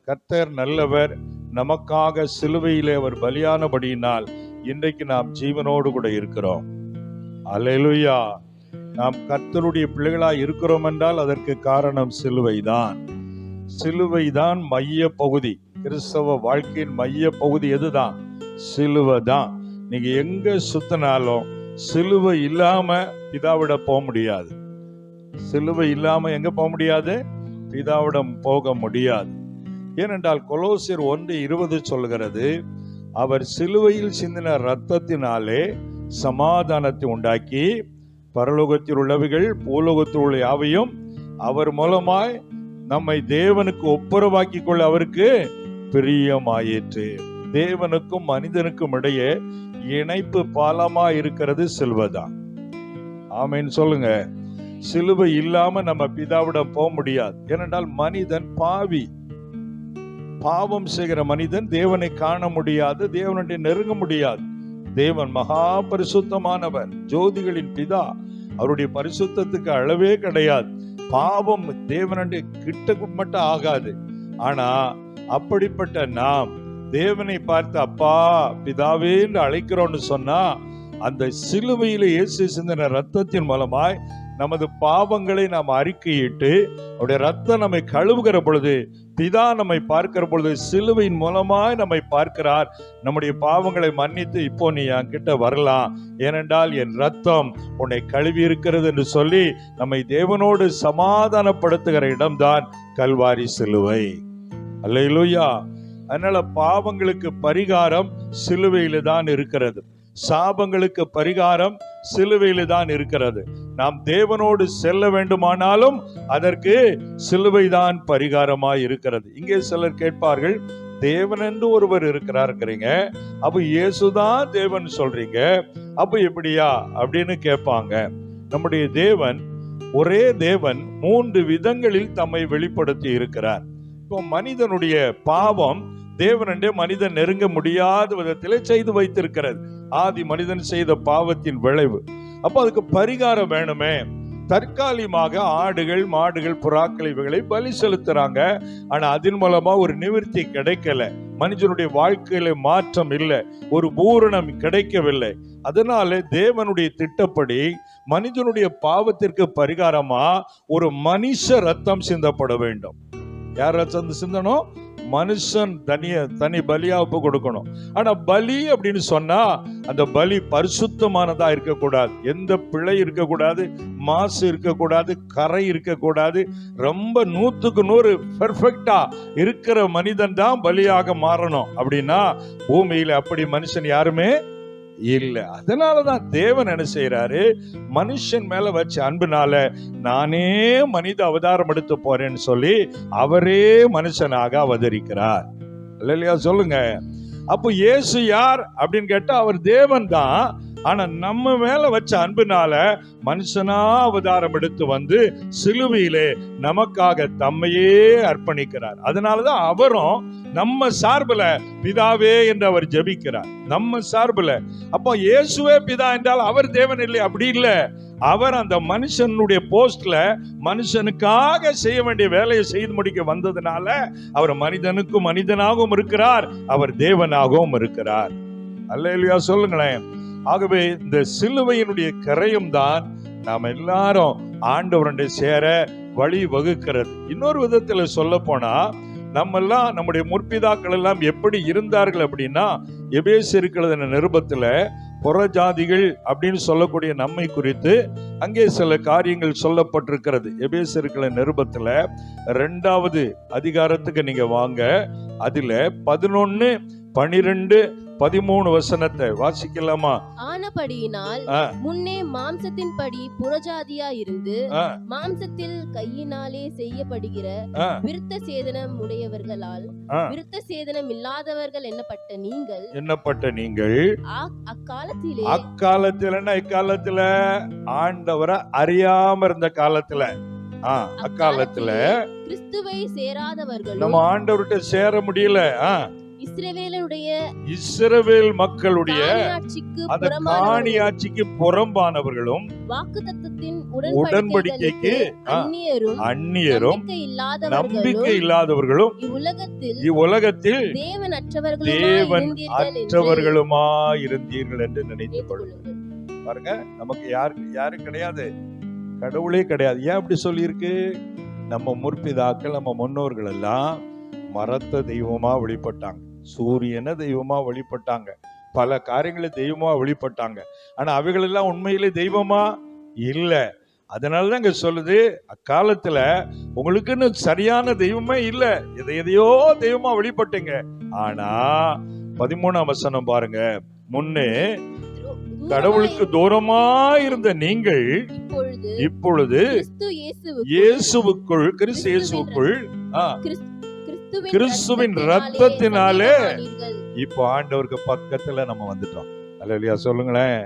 கர்த்தர் நல்லவர். நமக்காக சிலுவையிலே அவர் பலியானபடியினால் இன்றைக்கு நாம் ஜீவனோடு கூட இருக்கிறோம். அல்லேலூயா. நாம் கர்த்தருடைய பிள்ளைகளாய் இருக்கிறோம் என்றால் அதற்கு காரணம் சிலுவைதான். சிலுவைதான் மைய பகுதி. கிறிஸ்தவ வாழ்க்கையின் மைய பகுதி எதுதான்? சிலுவை தான். நீங்க எங்க சுத்தினாலும் சிலுவை இல்லாம பிதாவிட போக முடியாது. சிலுவை இல்லாம எங்க போக முடியாது? பிதாவிடம் போக முடியாது. ஏனென்றால் கொலோசியர் 1:20 சொல்கிறது, அவர் சிலுவையில் சிந்தின இரத்தத்தினாலே சமாதானத்தை உண்டாக்கி பரலோகத்தில் உள்ளவைகள் பூலோகத்தில் உள்ள யாவையும் அவர் மூலமாய் நம்மை தேவனுக்கு ஒப்புரவாக்கி கொள்ள அவருக்கு பிரியமாயிற்று. தேவனுக்கும் மனிதனுக்கும் இடையே இணைப்பு பாலமா இருக்கிறது சிலுவைதான். ஆமென் சொல்லுங்க. சிலுவை இல்லாம நம்ம பிதாவிடம் போக முடியாது. ஏனென்றால் மனிதன் பாவி. பாவம் செய்கிற மனிதன் தேவனை காண முடியாது, தேவனுடைய நெருங்க முடியாது. தேவன் மகா பரிசுத்தமானவர், ஜோதிகளின் பிதா. அவருடைய பரிசுத்தத்துக்கு அளவே கிடையாது. பாவம் தேவனுடைய கிட்ட மட்டும் ஆகாது. ஆனா அப்படிப்பட்ட நாம் தேவனை பார்த்து அப்பா பிதாவே என்று அழைக்கிறோம்னு சொன்னா, அந்த சிலுவையில இயேசு சிந்தின ரத்தத்தின் மூலமாய் நமது பாவங்களை நாம் அறிக்கையிட்டு அவருடைய ரத்தம் நம்மை கழுவுகிற பொழுது, பிதா நம்மை பார்க்கிற பொழுது சிலுவையின் மூலமாய் நம்மை பார்க்கிறார். நம்முடைய பாவங்களை மன்னித்து இப்போ நீ என்கிட்ட வரலாம், ஏனென்றால் என் ரத்தம் உன்னை கழுவி இருக்கிறது என்று சொல்லி நம்மை தேவனோடு சமாதானப்படுத்துகிற இடம்தான் கல்வாரி சிலுவை. அல்லேலூயா. அதனால பாவங்களுக்கு பரிகாரம் சிலுவையில தான் இருக்கிறது. சாபங்களுக்கு பரிகாரம் சிலுவையில தான் இருக்கிறது. நாம் தேவனோடு செல்ல வேண்டுமானாலும் அதற்கு சிலுவைதான் பரிகாரமாய் இருக்கிறது. இங்கே சிலர் கேட்பார்கள், தேவன் என்று ஒருவர் இருக்கிறாருங்கிறீங்க, அப்ப இயேசுதான் தேவன் சொல்றீங்க, அப்ப எப்படியா அப்படின்னு கேட்பாங்க. நம்முடைய தேவன் ஒரே தேவன் 3 விதங்களில் தம்மை வெளிப்படுத்தி இருக்கிறார். இப்போ மனிதனுடைய பாவம் தேவனண்டே மனிதன் நெருங்க முடியாத விதத்திலே செய்து வைத்திருக்கிறது. ஆதி மனிதன் செய்த பாவத்தின் விளைவு. அப்ப அதுக்கு பரிகாரம் வேணுமே. தற்காலிகமாக ஆடுகள் மாடுகள் புறாக்கள் இவைகளை பலி செலுத்துறாங்க. ஆனா அதன் மூலமா ஒரு நிவர்த்தி கிடைக்கல. மனிதனுடைய வாழ்க்கையில மாற்றம் இல்லை, ஒரு பூரணம் கிடைக்கவில்லை. அதனால தேவனுடைய திட்டப்படி மனிதனுடைய பாவத்திற்கு பரிகாரமா ஒரு மனுஷ ரத்தம் சிந்தப்பட வேண்டும். யார் ரத்தம் சிந்தனும்? மனுஷன் தனி பலியா ஒப்பு கொடுக்கணும். ஆனா பலி அப்படின்னு சொன்னா அந்த பலி பரிசுத்தமானதா இருக்கக்கூடாது. எந்த பிழை இருக்கக்கூடாது, மாசு இருக்கக்கூடாது, கரை இருக்கக்கூடாது. ரொம்ப 100க்கு 100 பெர்ஃபெக்டா இருக்கிற மனிதன் தான் பலியாக மாறணும். அப்படின்னா பூமியில அப்படி மனுஷன் யாருமே இல்ல. அதனாலதான் தேவன் என்ன செய்யறாரு, மனுஷன் மேல வச்ச அன்புனால நானே மனித அவதாரம் எடுத்து போறேன்னு சொல்லி அவரே மனுஷனாக அவதரிக்கிறார். இல்லையா சொல்லுங்க. அப்போ இயேசு யார் அப்படின்னு கேட்டா அவர் தேவன் தான். ஆனா நம்ம மேல வச்ச அன்புனால மனுஷனா அவதாரம் எடுத்து வந்து சிலுவையிலே நமக்காக தம்மையே அர்ப்பணிக்கிறார். அதனாலதான் அவரும் நம்ம சார்பில் பிதாவே என்று அவர் ஜெபிக்கிறார். நம்ம சார்பில். அப்போ இயேசுவே பிதா என்றால் அவர் தேவன் இல்லை, அப்படி இல்லை. அவர் அந்த மனுஷனுடைய போஸ்ட்ல மனுஷனுக்காக செய்ய வேண்டிய வேலையை செய்து முடிக்க வந்ததுனால அவர் மனிதனுக்கும் மனிதனாகவும் இருக்கிறார், அவர் தேவனாகவும் இருக்கிறார். அல்லேலூயா சொல்லுங்களேன். ஆகவே இந்த சிலுவையினுடைய கரையும் தான் நாம் எல்லாரும் ஆண்டவருடைய சேர வழி வகுக்கிறது. இன்னொரு விதத்துல சொல்ல போனா நம்ம எல்லாம் நம்முடைய முற்பிதாக்கள் எல்லாம் எப்படி இருந்தார்கள் அப்படின்னா, எபேசியர் நிருபத்துல புறஜாதிகள் அப்படின்னு சொல்லக்கூடிய நம்மை குறித்து அங்கே சில காரியங்கள் சொல்லப்பட்டிருக்கிறது. எபேசியர் நிருபத்துல 2வது அதிகாரத்துக்கு நீங்க வாங்க. அதுல 11, 12, 13 வசனத்தை வாசிக்கலாமா? ஆனபடியினால் முன்னே மாம்சத்தின் படி புறஜாதியா இருந்து மாம்சத்தில் கையினாலே செய்யப்படுகிற விருத்த சேதனம் உடையவர்களால் விருத்த சேதனம் இல்லாதவர்கள் எண்ணப்பட்ட நீங்கள் அக்காலத்துல ஆண்டவரை அறியாம இருந்த காலத்துல அக்காலத்துல கிறிஸ்துவை சேராதவர்கள், நம்ம ஆண்டவர்கிட்ட சேர முடியல, இஸ்ரவேல் மக்களுடைய காணியாட்சிக்கு அந்த காணியாட்சிக்கு புறம்பானவர்களும் வாக்குத்தத்தத்தின் உடன்படிக்கைக்கு அந்நியரும் நம்பிக்கை இல்லாதவர்களும் இவ்வுலகத்தில் தேவன் தேவன் அற்றவர்களுமாயிருந்தீர்கள் என்று நினைத்துக் கொள்ளுங்கள். பாருங்க, நமக்கு யாரும் கிடையாது, கடவுளே கிடையாது. ஏன் அப்படி சொல்லியிருக்கு? நம்ம முற்பிதாக்கள், நம்ம முன்னோர்கள் எல்லாம் மரத்தை தெய்வமா வழிபட்டாங்க, சூரியனை தெய்வமா வழிபட்டாங்க, பல காரியங்களை தெய்வமா வழிபட்டாங்க. ஆனா அவைகளெல்லாம் உண்மையிலே தெய்வமா இல்லை. அதனாலதான் இங்க சொல்லுது, அக்காலத்துல உங்களுக்குன்னு சரியான தெய்வமே இல்லை, எதையோ தெய்வமா வழிபட்டீங்க. ஆனா 13ஆம் வசனம் பாருங்க, முன்னே கடவுளுக்கு தூரமா இருந்த நீங்கள் இப்பொழுது இயேசுவுக்குள், கிறிஸ்து இயேசுவுக்குள், கிறிஸ்துவின் ரத்தத்தினாலே இப்போ ஆண்டவருக்கு பக்கத்துல நம்ம வந்துட்டோம். அல்லேலூயா சொல்லுங்களேன்.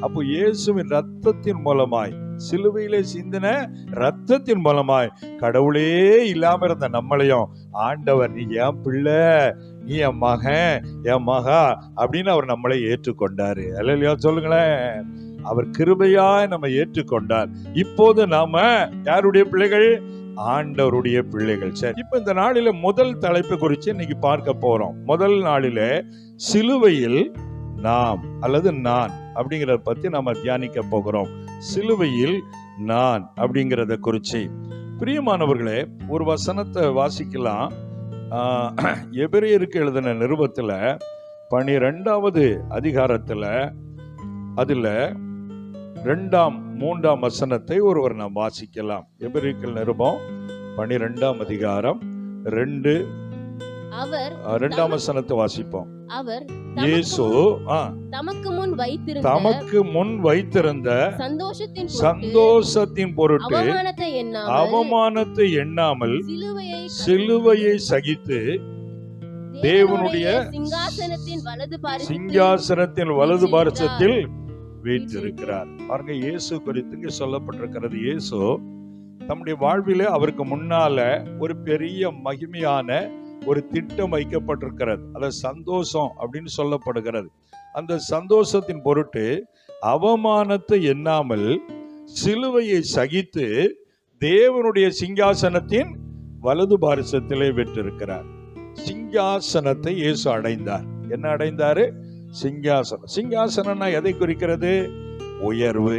அப்போ இயேசுவின் ரத்தத்தின் மூலமாய், சிலுவையிலே சிந்தின ரத்தத்தின் மூலமாய் கடவுளே இல்லாம இருந்த நம்மளையும் ஆண்டவர், நீ என் பிள்ளை, நீ என் மகன், என் மகா அப்படின்னு அவர் நம்மளை ஏற்றுக்கொண்டாரு. அல்லேலூயா சொல்லுங்களேன். அவர் கிருபையாய் நம்ம ஏற்றுக்கொண்டார். இப்போது நாம யாருடைய பிள்ளைகள்? ஆண்டவருடைய பிள்ளைகள். சரி, இப்ப இந்த நாளில முதல் தலைப்பு குறித்து இன்னைக்கு பார்க்க போறோம். முதல் நாளில சிலுவையில் நாம் அல்லது நான் அப்படிங்கறத பத்தி நாம தியானிக்க போகிறோம். சிலுவையில் நான் அப்படிங்கறத குறிச்சு. பிரியமானவர்களே, ஒரு வசனத்தை வாசிக்கலாம். எபிரேயருக்கு எழுதின நிருபத்துல 12வது அதிகாரத்துல அதுல 2ஆம் 3ஆம் வசனத்தை ஒருவர் நாம் வாசிக்கலாம். எபிரேயர்கள் நிருபம் 12ஆம் அதிகாரம் 2ஆம் வசனத்தை வாசிப்போம். அவர் இயேசு தமக்கு முன் வைத்திருந்த சந்தோஷத்தின் பொருட்டு அவமானத்தை எண்ணாமல் சிலுவையை சகித்து தேவனுடைய சிங்காசனத்தின் வலது பார்சத்தில் வீற்றிருக்கிறார். பாருங்க, இயேசு குறித்து சொல்லப்பட்டிருக்கிறது. இயேசு தம்முடைய வாழ்விலே அவருக்கு முன்னால ஒரு பெரிய மகிமையான ஒரு திட்டம் வைக்கப்பட்டிருக்கிறது. அது சந்தோஷம் அப்படின்னு சொல்லப்படுகிறது. அந்த சந்தோஷத்தின் பொருட்டு அவமானத்தை எண்ணாமல் சிலுவையை சகித்து தேவனுடைய சிங்காசனத்தின் வலது பார்சத்திலே வெற்றிருக்கிறார். சிங்காசனத்தை இயேசு அடைந்தார். என்ன அடைந்தாரு? சிங்காசனம். சிங்காசனம்னா எதை குறிக்கிறது? உயர்வு,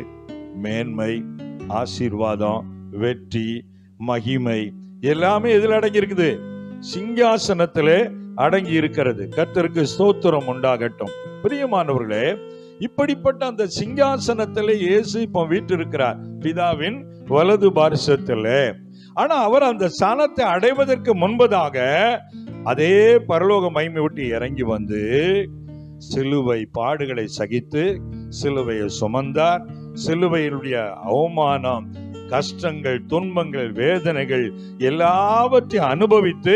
மேன்மை, ஆசீர்வாதம், வெற்றி, மகிமை எல்லாமே எதில் அடங்கி இருக்குது? சிங்காசனத்திலே அடங்கி இருக்கிறது. கர்த்தருக்கு ஸ்தோத்திரம் உண்டாகட்டும். பிரியமானவர்களே, இப்படிப்பட்ட அந்த சிங்காசனத்திலே இயேசு இப்ப வீற்றிருக்கிறார், பிதாவின் வலது பார்சத்திலே. ஆனா அவர் அந்த ஸ்தானத்தை அடைவதற்கு முன்பதாக அதே பரலோக மகிமை விட்டு இறங்கி வந்து சிலுவை பாடுகளை சகித்து சிலுவையை சுமந்தார். சிலுவையினுடைய அவமானம், கஷ்டங்கள், துன்பங்கள், வேதனைகள் எல்லாவற்றையும் அனுபவித்து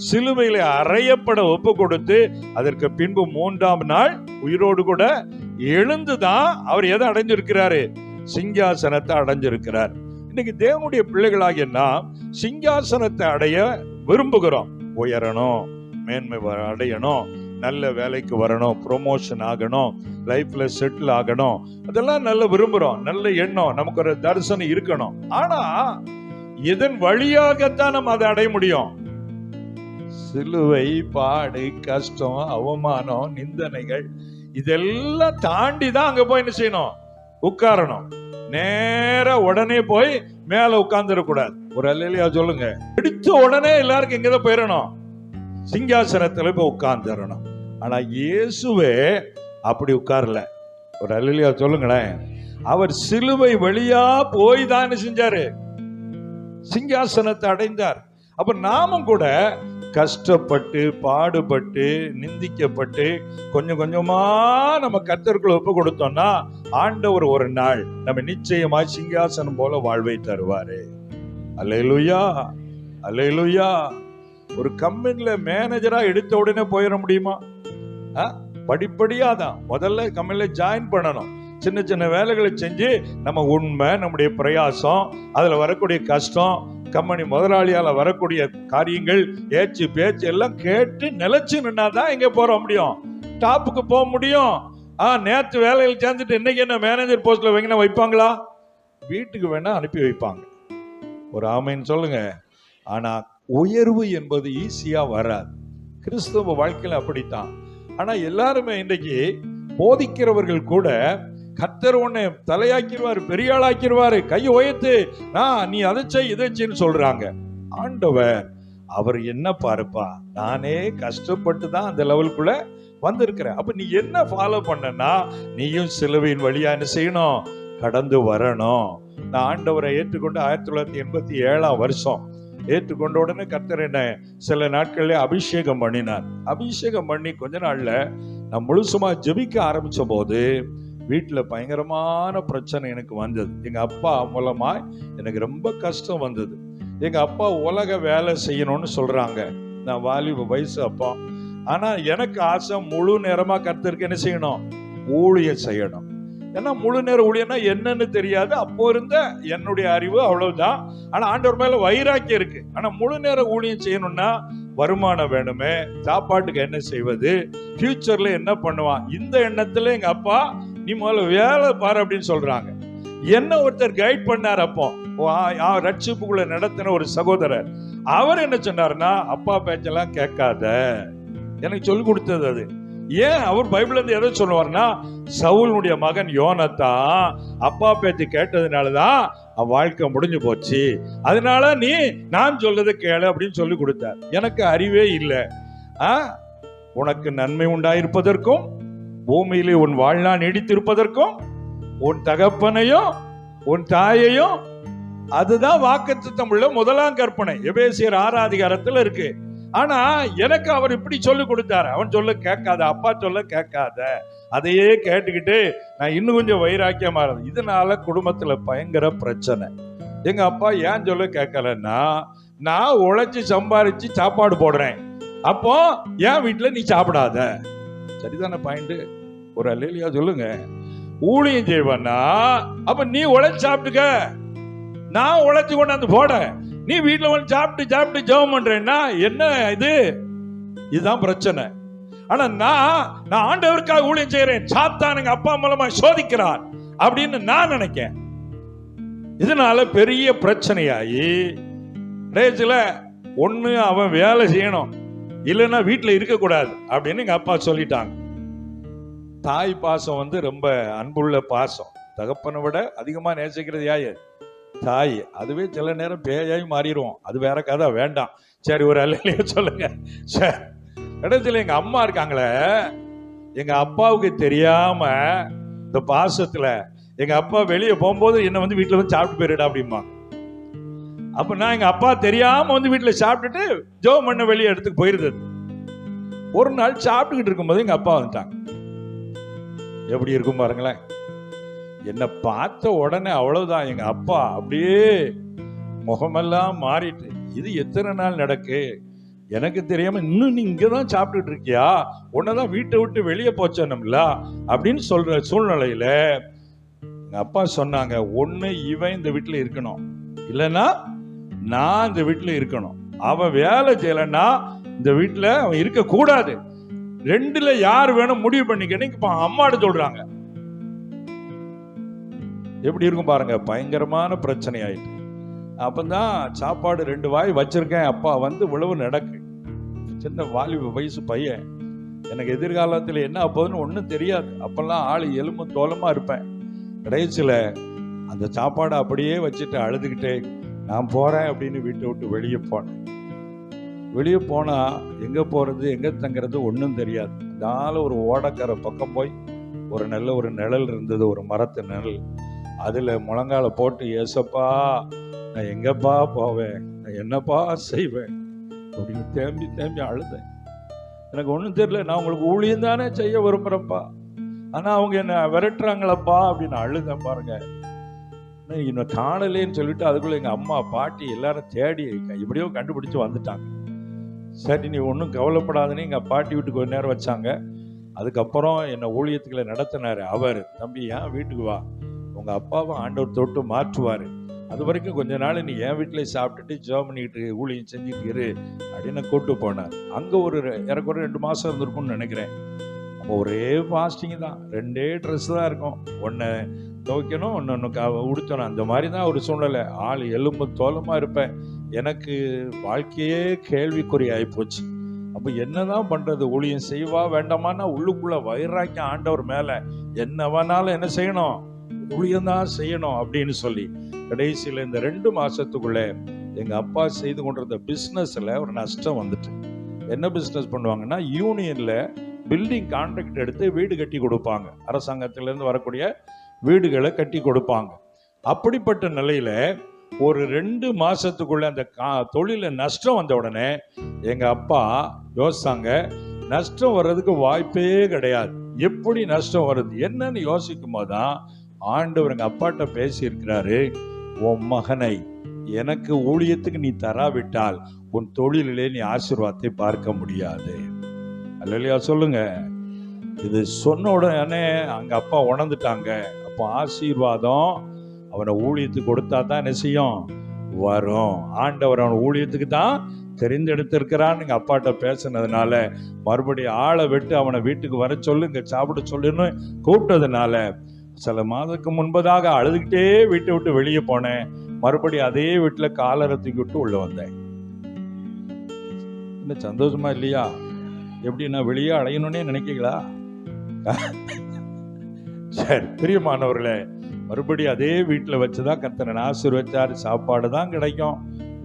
சிலுவையில அறையப்பட ஒப்பு கொடுத்து அதற்கு பின்பு 3ஆம் நாள் உயிரோடு கூட எழுந்துதான் அவர் எதை அடைஞ்சிருக்கிறாரு? சிங்காசனத்தை அடைஞ்சிருக்கிறார். இன்னைக்கு தேவனுடைய பிள்ளைகளாகிய நாம் சிங்காசனத்தை அடைய விரும்புகிறோம். உயரணும், மேன்மை அடையணும், நல்ல வேலைக்கு வரணும், ப்ரொமோஷன் ஆகணும், லைஃப்ல செட்டில் ஆகணும், அதெல்லாம் நல்ல விரும்புறோம். நல்ல எண்ணம், நமக்கு ஒரு தரிசனம் இருக்கணும். ஆனா இதன் வழியாகத்தான் நம்ம அதை அடைய முடியும். சிலுவை, பாடு, கஷ்டம், அவமானம், நிந்தனைகள் இதெல்லாம் தாண்டி தான் அங்க போய் என்ன செய்யணும்? உட்காரணும். நேரா உடனே போய் மேல உட்கார்ந்துடக்கூடாது. ஒரு அல்லேலூயா சொல்லுங்க. எடுத்த உடனே எல்லாருக்கும் இங்கதான் போயிடணும், சிங்காசனத்துல போய் உட்கார்ந்துடணும். ஆனா இயேசுவே அப்படி உட்காரல. ஒரு அல்லேலூயா சொல்லுங்களேன். அவர் சிலுவை வழியா போய் தான் என்ன செஞ்சாரு? சிங்காசனத்தை அடைந்தார். அப்ப நாமும் கூட கஷ்டப்பட்டு, பாடுபட்டு, நிந்திக்கப்பட்டு கொஞ்சம் கொஞ்சமா நம்ம கர்த்தருக்குள்ள ஒப்பு கொடுத்தோம்னா ஆண்டவர் ஒரு நாள் நம்ம நிச்சயமாய் சிங்காசனம் போல வாழ்வை தருவாரு. அல்லேலூயா, அல்லேலூயா. ஒரு கம்பெனில மேனேஜரா எடுத்த உடனே போயிட முடியுமா? படிப்படியா தான் முதல்ல கம்பெனில ஜாயின் பண்ணணும். சின்ன சின்ன வேலைகளை செஞ்சு நம்ம உண்மை, நம்முடைய பிரயாசம், அதுல வரக்கூடிய கஷ்டம் கம்பெனி முதலாளியால வரக்கூடிய காரியங்கள், ஏச்சு பேச்சு எல்லாம் கேட்டு நிலைச்சு நின்னாதான் எங்க போற முடியும், டாப்புக்கு போக முடியும். நேற்று வேலையில் சேர்ந்துட்டு இன்னைக்கு என்ன மேனேஜர் போஸ்ட்ல வைங்கன்னா வைப்பாங்களா? வீட்டுக்கு வேணா அனுப்பி வைப்பாங்க. ஒரு ஆமைன்னு சொல்லுங்க. ஆனா உயர்வு என்பது ஈஸியா வராது. கிறிஸ்தவ வாழ்க்கையில அப்படித்தான். ஆனா எல்லாருமே இன்றைக்கு போதிக்கிறவர்கள் கூட கர்த்தர் உன்னை தலையாக்கிடுவாரு, பெரிய ஆளாக்கிடுவாரு, கை உயர்த்து, நீ அதை செய் இதை செய்ன்னு சொல்றாங்க. ஆண்டவர் அவர் என்ன பாருப்பா, நானே கஷ்டப்பட்டு தான் அந்த லெவலுக்குள்ள வந்திருக்கிறேன். அப்ப நீ என்ன ஃபாலோ பண்ணனா, நீயும் சிலுவையின் வழியா என்ன செய்யணும், கடந்து வரணும். நான் ஆண்டவரை ஏற்றுக்கொண்டு 1987 வருஷம் ஏற்றுக்கொண்ட உடனே கர்த்தர் என்ன சில நாட்கள்ல அபிஷேகம் பண்ணினார். அபிஷேகம் பண்ணி கொஞ்ச நாள்ல நான் முழுசுமா ஜெபிக்க ஆரம்பிச்ச போது வீட்டுல பயங்கரமான பிரச்சனை எனக்கு வந்தது. எங்க அப்பா மூலமா எனக்கு ரொம்ப கஷ்டம் வந்தது. எங்க அப்பா உலக வேலை செய்யணும்னு சொல்றாங்க. நான் வாலிப வயசு அப்பா. ஆனா எனக்கு ஆசை முழு நேரமா கர்த்தருக்கு என்ன செய்யணும், ஊழியம் செய்யணும். ஏன்னா முழு நேர ஊழியம்னா என்னன்னு தெரியாது. அப்போ இருந்த என்னுடைய அறிவு அவ்வளவுதான். ஆனா ஆண்டவர் மேல வைராக்கியம் இருக்கு. ஆனா முழு நேர ஊழியம் செய்யணும்னா வருமானம் வேணுமே, சாப்பாட்டுக்கு என்ன செய்வது, ஃபியூச்சர்ல என்ன பண்ணுவான், இந்த எண்ணத்துல எங்க அப்பா நீ முதல்ல வேலை பாரு அப்படின்னு சொல்றாங்க. என்ன ஒருத்தர் கைட் பண்ணார். அப்போ ரட்சிப்புக்குள்ள நடத்தின ஒரு சகோதரர், அவர் என்ன சொன்னாருன்னா, அப்பா பேச்செல்லாம் கேட்காத, எனக்கு சொல்லி கொடுத்தது அது. ஏன் அவர் பைபிள்ல இருந்து எதை சொல்லுவார்னா, சவுலுடைய மகன் யோனத்தான் அப்பா பேச்சு கேட்டதுனாலதான் அவன் வாழ்க்கை முடிஞ்சு போச்சு, அதனால நீ நான் சொல்றதை கேளு அப்படின்னு சொல்லி கொடுத்தார். எனக்கு அறிவே இல்லை. உனக்கு நன்மை உண்டாயிருப்பதற்கும் பூமியிலே உன் வாழ்நாள் நீடித்திருப்பதற்கும் உன் தகப்பனையும் உன் தாயையும், அதுதான் வாக்குத்தத்தம் உள்ள முதலாம் கற்பனை. எபேசியர் 6 அதிகாரத்துல இருக்கு. ஆனா எனக்கு அவர் இப்படி சொல்லி கொடுத்தாரு, அவன் சொல்ல கேட்காத, அப்பா சொல்ல கேட்காத, அதையே கேட்டுக்கிட்டு நான் இன்னும் கொஞ்சம் வைராக்கியமா இருந்தேன். இதனால குடும்பத்துல பயங்கர பிரச்சனை. எங்க அப்பா ஏன் சொல்ல கேட்கலன்னா, நான் உழைச்சு சம்பாரிச்சு சாப்பாடு போடுறேன், அப்போ என் வீட்டுல நீ சாப்பிடாத. சரிதான பாயிண்ட்? ஒரு அல்லேலூயா சொல்லுங்க. ஊழியம் செய்வனா அப்ப நீ உழைச்சு சாப்பிட்டுக்க, நான் உழைச்சு கொண்டாந்து போட, நீ வீட்டுல வந்து சாப்பிட்டு சாப்பிட்டு ஜெபம் பண்றேன்னா என்ன இது? இதுதான் பிரச்சனை. ஆனா நான் ஆண்டவருக்காக ஊழியம் செய்யறேன், சாத்தான் எங்க அப்பா மூலமா சோதிக்கிறான் அப்படின்னு நான் நினைக்கேன். இதனால பெரிய பிரச்சனையாகி கடைசியில ஒண்ணு அவன் வேலை செய்யணும், இல்லைன்னா வீட்டுல இருக்க கூடாது அப்படின்னு எங்க அப்பா சொல்லிட்டாங்க. தாய் பாசம் வந்து ரொம்ப அன்புள்ள பாசம். தகப்பனை விட அதிகமா நேசிக்கிறது யாரு? தாய். அதுவே சில நேரம் பேயாய் மாறிடுவோம், அது வேற கதை, வேண்டாம். சரி, ஒரு அல்லேலூயா சொல்லுங்க. சரி, இடத்துல எங்க அம்மா இருக்காங்களே, எங்க அப்பாவுக்கு தெரியாம இந்த பாசத்துல எங்க அப்பா வெளியே போகும்போது என்ன வந்து வீட்டுல வந்து சாப்பிட்டு போயிடுடா அப்படிமா. அப்ப நான் எங்க அப்பா தெரியாம வந்து வீட்டுல சாப்பிட்டுட்டு ஜெபம் பண்ண வெளியே இடத்துக்கு போயிருந்தது. ஒரு நாள் சாப்பிட்டுக்கிட்டு இருக்கும்போது எங்க அப்பா வந்துட்டாங்க. எப்படி இருக்கும் பாருங்களேன். என்ன பார்த்த உடனே அவ்வளவுதான், எங்க அப்பா அப்படியே முகமெல்லாம் மாறிட்டு, இது எத்தனை நாள் நடக்கு எனக்கு தெரியாம இன்னும் நீ இங்கதான் சாப்பிட்டுட்டு இருக்கியா, உன்னதான் வீட்டை விட்டு வெளியே போச்சோம்ல அப்படின்னு சொல்ற சூழ்நிலையில எங்க அப்பா சொன்னாங்க, ஒண்ணு இவன் இந்த வீட்டுல இருக்கணும், இல்லைன்னா நான் இந்த வீட்டுல இருக்கணும். அவன் வேலை செய்யலன்னா இந்த வீட்டுல அவன் இருக்க கூடாது. ரெண்டுல யார் வேணும் முடிவு பண்ணிக்கணும். இப்ப அம்மாட்ட சொல்றாங்க. எப்படி இருக்கும் பாருங்க, பயங்கரமான பிரச்சனை ஆயிட்டு. அப்பதான் சாப்பாடு 2 வாய் வச்சிருக்கேன், அப்பா வந்து உழவு நடக்கு. சின்ன வாலிப வயசு பையன், எனக்கு எதிர்காலத்துல என்ன ஆகுதுன்னு ஒன்றும் தெரியாது. அப்பெல்லாம் ஆள் எலும்பும் தோலமா இருப்பேன். கடைசியில அந்த சாப்பாடை அப்படியே வச்சுட்டு அழுதுகிட்டே நான் போறேன் அப்படின்னு வீட்டை விட்டு வெளியே போனேன். வெளியே போனா எங்க போறது எங்க தங்குறது ஒன்றும் தெரியாது. அதனால ஒரு ஓடக்கரை பக்கம் போய் ஒரு நல்ல ஒரு நிழல் இருந்தது, ஒரு மரத்து நிழல். அதுல முழங்கால போட்டு, ஏசப்பா நான் எங்கப்பா போவேன், நான் என்னப்பா செய்வேன் அப்படின்னு தேம்பி தேம்பி அழுதேன். எனக்கு ஒன்றும் தெரியல, நான் உங்களுக்கு ஊழியம் தானே செய்ய விரும்புறேன்ப்பா, ஆனா அவங்க என்ன விரட்டுறாங்களப்பா அப்படின்னு அழுதேன். பாருங்க, இன்னும் காணலேன்னு சொல்லிட்டு அதுக்குள்ள எங்க அம்மா பாட்டி எல்லாரும் தேடி எப்படியோ கண்டுபிடிச்சு வந்துட்டாங்க. சரி நீ ஒன்றும் கவலைப்படாதுன்னு எங்க பாட்டி வீட்டுக்கு ஒரு நேரம் வச்சாங்க. அதுக்கப்புறம் என்னை ஊழியத்துக்களை நடத்தினாரு அவர். தம்பி ஏன் வீட்டுக்கு வா, உங்க அப்பாவை ஆண்டவர் தொட்டு மாற்றுவாரு, அது வரைக்கும் கொஞ்ச நாள் நீ என் வீட்டிலே சாப்பிட்டுட்டு ஜெபம் பண்ணிட்டு ஊழியம் செஞ்சுட்டு இரு அப்படின்னு கூப்பிட்டு போனார். அங்கே ஒரு ஏறக்குறை 2 மாதம் இருந்திருக்கும்னு நினைக்கிறேன். அப்போ ஒரே ஃபாஸ்டிங் தான், 2 ட்ரெஸ் தான் இருக்கும், ஒன்று துவைக்கணும், ஒன்று உடுத்தணும். அந்த மாதிரி தான் ஒரு சூழ்நிலை. ஆள் எலும்பு தோலமாக இருப்பேன். எனக்கு வாழ்க்கையே கேள்விக்குறி ஆகிப்போச்சு. அப்போ என்னதான் பண்ணுறது? ஊழியம் செய்வா வேண்டாமான்னா உள்ளுக்குள்ளே வைராக்கிய ஆண்டவர் மேலே என்ன வேணாலும் என்ன செய்யணும், ஊழியம்தான் செய்யணும் அப்படின்னு சொல்லி கடைசியில் இந்த 2 மாதத்துக்குள்ளே எங்கள் அப்பா செய்து கொண்டிருந்த பிஸ்னஸில் ஒரு நஷ்டம் வந்துட்டு. என்ன பிஸ்னஸ் பண்ணுவாங்கன்னா, யூனியனில் பில்டிங் கான்ட்ராக்ட் எடுத்து வீடு கட்டி கொடுப்பாங்க. அரசாங்கத்திலேருந்து வரக்கூடிய வீடுகளை கட்டி கொடுப்பாங்க. அப்படிப்பட்ட நிலையில் ஒரு 2 மாதத்துக்குள்ளே அந்த தொழிலில் நஷ்டம் வந்த உடனே எங்கள் அப்பா யோசித்தாங்க, நஷ்டம் வர்றதுக்கு வாய்ப்பே கிடையாது. எப்படி நஷ்டம் வருது என்னன்னு யோசிக்கும் போது தான் ஆண்டவர் எங்கள் அப்பாட்ட பேசியிருக்கிறாரு, உன் மகனை எனக்கு ஊழியத்துக்கு நீ தராவிட்டால் உன் தொழிலிலே நீ ஆசீர்வாதத்தை பார்க்க முடியாது. அல்லையா சொல்லுங்க. இது சொன்ன உடனே அங்க அப்பா உணர்ந்துட்டாங்க. அப்போ ஆசீர்வாதம் அவனை ஊழியத்துக்கு கொடுத்தா தான் என்ன செய்யும், வரும். ஆண்டவர் அவன் ஊழியத்துக்கு தான் தெரிந்தெடுத்திருக்கிறான்னு எங்கள் அப்பாட்ட பேசினதுனால மறுபடியும் ஆளை விட்டு அவனை வீட்டுக்கு வர சொல்லு, இங்கே சாப்பிட சொல்லுன்னு கூப்பிட்டதுனால சில மாதத்துக்கு முன்பதாக அழுதுகிட்டே வீட்டை விட்டு வெளியே போனேன். மறுபடியும் அதே வீட்டில் காலரை தூக்கி விட்டு உள்ள வந்தேன். என்ன சந்தோஷமா இல்லையா? எப்படி நான் வெளியே அலையணும்னே நினைக்கிறீங்களா? சரி பிரியமானவர்களே, மறுபடியும் அதே வீட்டில் வச்சுதான் கர்த்தர் ஆசீர்வதிச்சார். சாப்பாடு தான் கிடைக்கும்,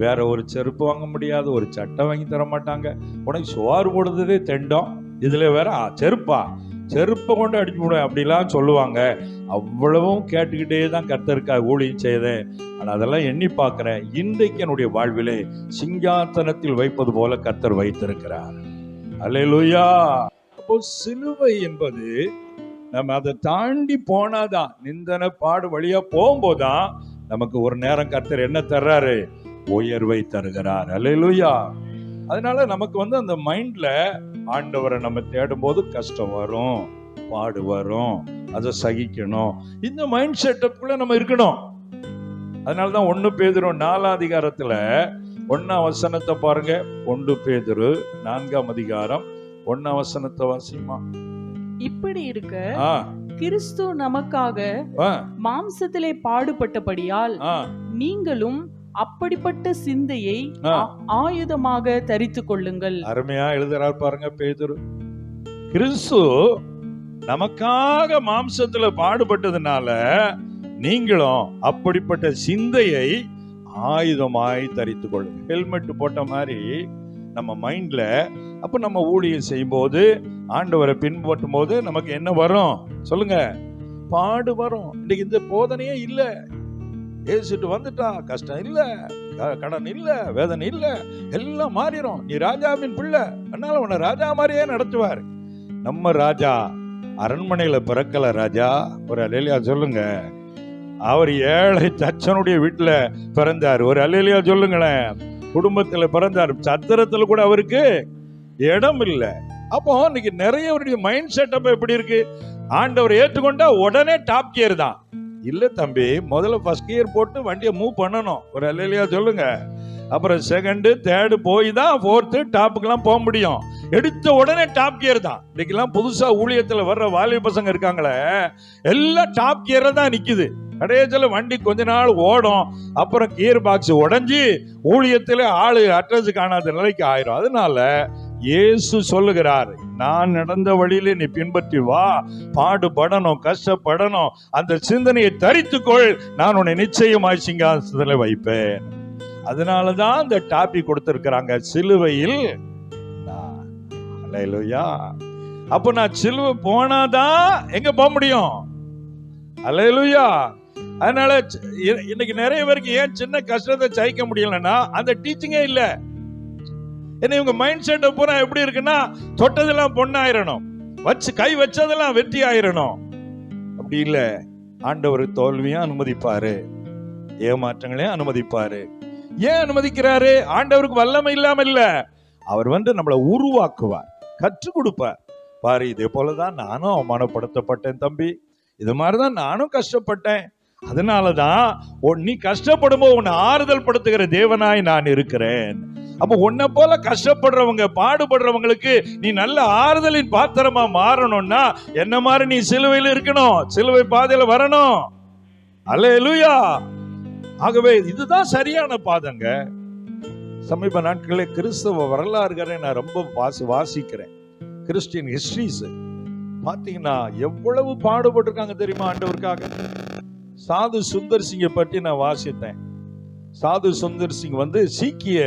வேற ஒரு செருப்பு வாங்க முடியாது, ஒரு சட்டை வாங்கி தர மாட்டாங்க. உனக்கு சோறு போடுறதே தெண்டம், இதுல வேற செருப்பை கொண்டு அடிச்சு விடுவேன் அப்படிலாம் சொல்லுவாங்க. அவ்வளவும் கேட்டுக்கிட்டே தான் கர்த்தருக்காக ஊழியம் செய்தேன். ஆனால் அதெல்லாம் எண்ணி பார்க்கிறேன், இன்றைக்கு என்னுடைய வாழ்விலே சிங்காசனத்தில் வைப்பது போல கர்த்தர் வைத்திருக்கிறார். அல்லேலூயா. அப்போ சிலுவை என்பது நம்ம அதை தாண்டி போனாதான், நிந்தனை பாடு வழியா போகும்போதுதான் நமக்கு ஒரு நேரம் கர்த்தர் என்ன தர்றாரு, உயர்வை தருகிறார். அல்லேலூயா. அதனால நமக்கு அந்த மைண்ட்ல ஆண்டவரை நம்ம தேடும் போது கஷ்டம் வரும், பாடு வரும், அதை சகிக்கணும். இந்த மைண்ட் செட்டப்புக்குள்ள நம்ம இருக்கணும். அதனாலதான் 1 பேதுரு 4 அதிகாரத்துல 1 வசனத்தை பாருங்க. 1 பேதுரு 4 அதிகாரம் 1 வசனத்தை வாசிமா. இப்படி இருக்க கிறிஸ்து நமக்காக மாம்சத்திலே பாடுபட்டபடியால் நீங்களும் அப்படிப்பட்ட சிந்தையை ஆயுதமாக தரித்துக் கொள்ளுங்கள். அருமையா எழுதுறார் பாருங்க பேதுரு. கிறிஸ்து நமக்காக மாம்சத்துல பாடுபட்டதுனால நீங்களும் அப்படிப்பட்ட சிந்தையை ஆயுதமாய் தரித்துக் கொள்ளுங்க. ஹெல்மெட் போட்ட மாதிரி நம்ம மைண்ட்ல அப்ப நம்ம ஊழியம் செய்யும் போது, ஆண்டவரை பின்பற்றும் போது நமக்கு என்ன வரும் சொல்லுங்க, பாடு வரும். இன்னைக்கு இந்த போதனையே இல்லை. ஏசிட்டு வந்துட்டா கஷ்டம் இல்ல, கடன் இல்ல, வேதனை இல்ல, எல்லாம் மாறிடும். நீ ராஜாவின் பிள்ளை, அதனால உன்னை ராஜா மாதிரியே நடத்துவார். நம்ம ராஜா அரண்மனையில பிறக்கல ராஜா. ஒரு அல்லேலியா சொல்லுங்க. அவர் ஏழை தச்சனுடைய வீட்டுல பிறந்தார். ஒரு அல்லேலியா சொல்லுங்களேன். குடும்பத்துல பிறந்தார், சத்திரத்துல கூட அவருக்கு இடம் இல்லை. அப்போ இன்னைக்கு நிறைய மைண்ட் செட்டப் எப்படி இருக்கு, ஆண்டவர் ஏற்றுக்கொண்டா உடனே டாப் கியர் தான். இல்ல தம்பி, முதல்ல ஃபர்ஸ்ட் கியர் போட்டு வண்டியை மூவ் பண்ணணும். ஒரு அல்லேலியா சொல்லுங்க. அப்புறம் செகண்ட் தேர்டு போய் தான் ஃபோர்த்து டாப்புக்கெல்லாம் போக முடியும். எடுத்த உடனே டாப் கியர் தான். இன்னைக்கெல்லாம் புதுசா ஊழியத்துல வர்ற வாலிப பசங்க இருக்காங்களே, எல்லாம் டாப் கியரை தான் நிக்குது. கடைசியில வண்டி கொஞ்ச நாள் ஓடும், அப்புறம் கியர் பாக்ஸ் உடைஞ்சி ஊழியத்துல ஆளு அட்ரஸ் காணாத நிலைக்கு ஆயிரும். அதனால இயேசு சொல்லுகிறார், நான் நடந்த வழியிலே நீ பின்பற்றி வா, பாடுபடணும், கஷ்டப்படணும், அந்த சிந்தனையை தரித்துக்கொள், நான் உன்னை நிச்சயமாய் சிங்காசனத்தில் வைப்பேன். அதனாலதான் இந்த டாபிக் கொடுத்திருக்கிறாங்க, சிலுவையில். அல்லேலூயா. அப்ப நான் சிலுவை போனாதான் எங்க போக முடியும். அல்லேலூயா. அதனால இன்னைக்கு நிறைய பேருக்கு ஏன் சின்ன கஷ்டத்தை சகிக்க முடியலன்னா அந்த டீச்சிங்கே இல்லை. என்ன இவங்க மைண்ட் செட் பூரா எப்படி இருக்குன்னா, தொட்டதெல்லாம் பொண்ணாயிரணும், கை வச்சதெல்லாம் வெற்றி ஆயிரணும். அப்படி இல்ல. ஆண்டவர் தோல்வியும் அனுமதிப்பாரு, ஏமாற்றங்களையும் அனுமதிப்பாரு. ஏன் அனுமதிக்கிறாரு? ஆண்டவருக்கு வல்லமை இல்லாம இல்ல, அவர் நம்மளை உருவாக்குவார், கற்றுக் கொடுப்பார். பாரு, இதே போலதான் நானும் அவமானப்படுத்தப்பட்டேன் தம்பி, இது மாதிரிதான் நானும் கஷ்டப்பட்டேன். அதனாலதான் நீ கஷ்டப்படும்போது உன்னை ஆறுதல் படுத்துகிற தேவனாய் நான் இருக்கிறேன். அப்ப உன்னை போல கஷ்டப்படுறவங்க, பாடுபடுறவங்களுக்கு நீ நல்ல ஆறுதலின் பாத்திரமா மாறணும்னா என்ன மாதிரி நீ சிலுவையில் இருக்கணும், சிலுவை பாதையில வரணும். அல்லேலூயா. ஆகவே இதுதான் சரியான பாதங்க. சமீப நாட்களே கிறிஸ்தவ வரலாறுகளை நான் ரொம்ப வாசிக்கிறேன். கிறிஸ்டியன் ஹிஸ்டரிஸ் பாத்தீங்கன்னா எவ்வளவு பாடுபட்டிருக்காங்க தெரியுமா ஆண்டவருக்காக. சாது சுந்தர் சிங்கை பற்றி நான் வாசித்தேன். சாது சுந்தர் சிங் சீக்கிய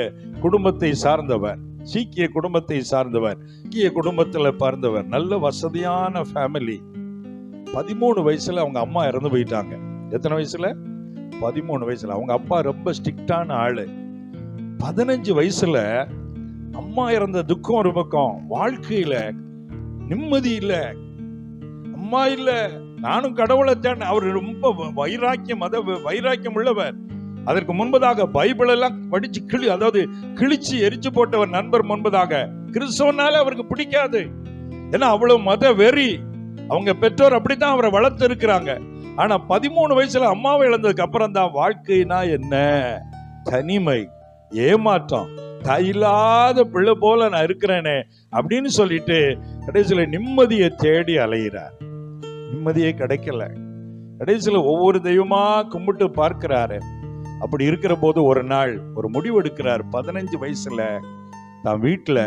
குடும்பத்தை சார்ந்தவர், சீக்கிய குடும்பத்துல பிறந்தவர். நல்ல வசதியான ஃபேமிலி. 13 வயசுல அவங்க அம்மா இறந்து போயிட்டாங்க. எத்தனை வயசுல? 13 வயசுல. அவங்க அப்பா ரொம்ப ஸ்ட்ரிக்டான ஆளு. 15 வயசுல அம்மா இறந்த துக்கம் ஒரு பக்கம், வாழ்க்கையில நிம்மதி இல்ல, அம்மா இல்ல, நானும் கடவுளை தேடினேன். அவர் ரொம்ப வைராக்கியம் உள்ளவர். அதற்கு முன்பதாக பைபிள் எல்லாம் படிச்சு கிழிச்சு எரிச்சு போட்டவர் நண்பர் முன்பதாக. கிறிஸ்தவனால அவருக்கு பிடிக்காது, ஏன்னா அவ்வளவு மத வெறி. அவங்க பெற்றோர் அப்படித்தான் அவரை வளர்த்து இருக்கிறாங்க. ஆனா 13 வயசுல அம்மாவை இழந்ததுக்கு அப்புறம் தான் வாழ்க்கைனா என்ன, தனிமை, ஏமாற்றம், தாயில்லாத பிள்ளை போல நான் இருக்கிறேனே அப்படின்னு சொல்லிட்டு கடைசியில நிம்மதியை தேடி அலைகிறார். நிம்மதியே கிடைக்கல. கடைசியில ஒவ்வொரு தெய்வமா கும்பிட்டு பார்க்கிறாரு. அப்படி இருக்கிற போது ஒரு நாள் ஒரு முடிவு எடுக்கிறார். 15 வயசுல தான் வீட்டுல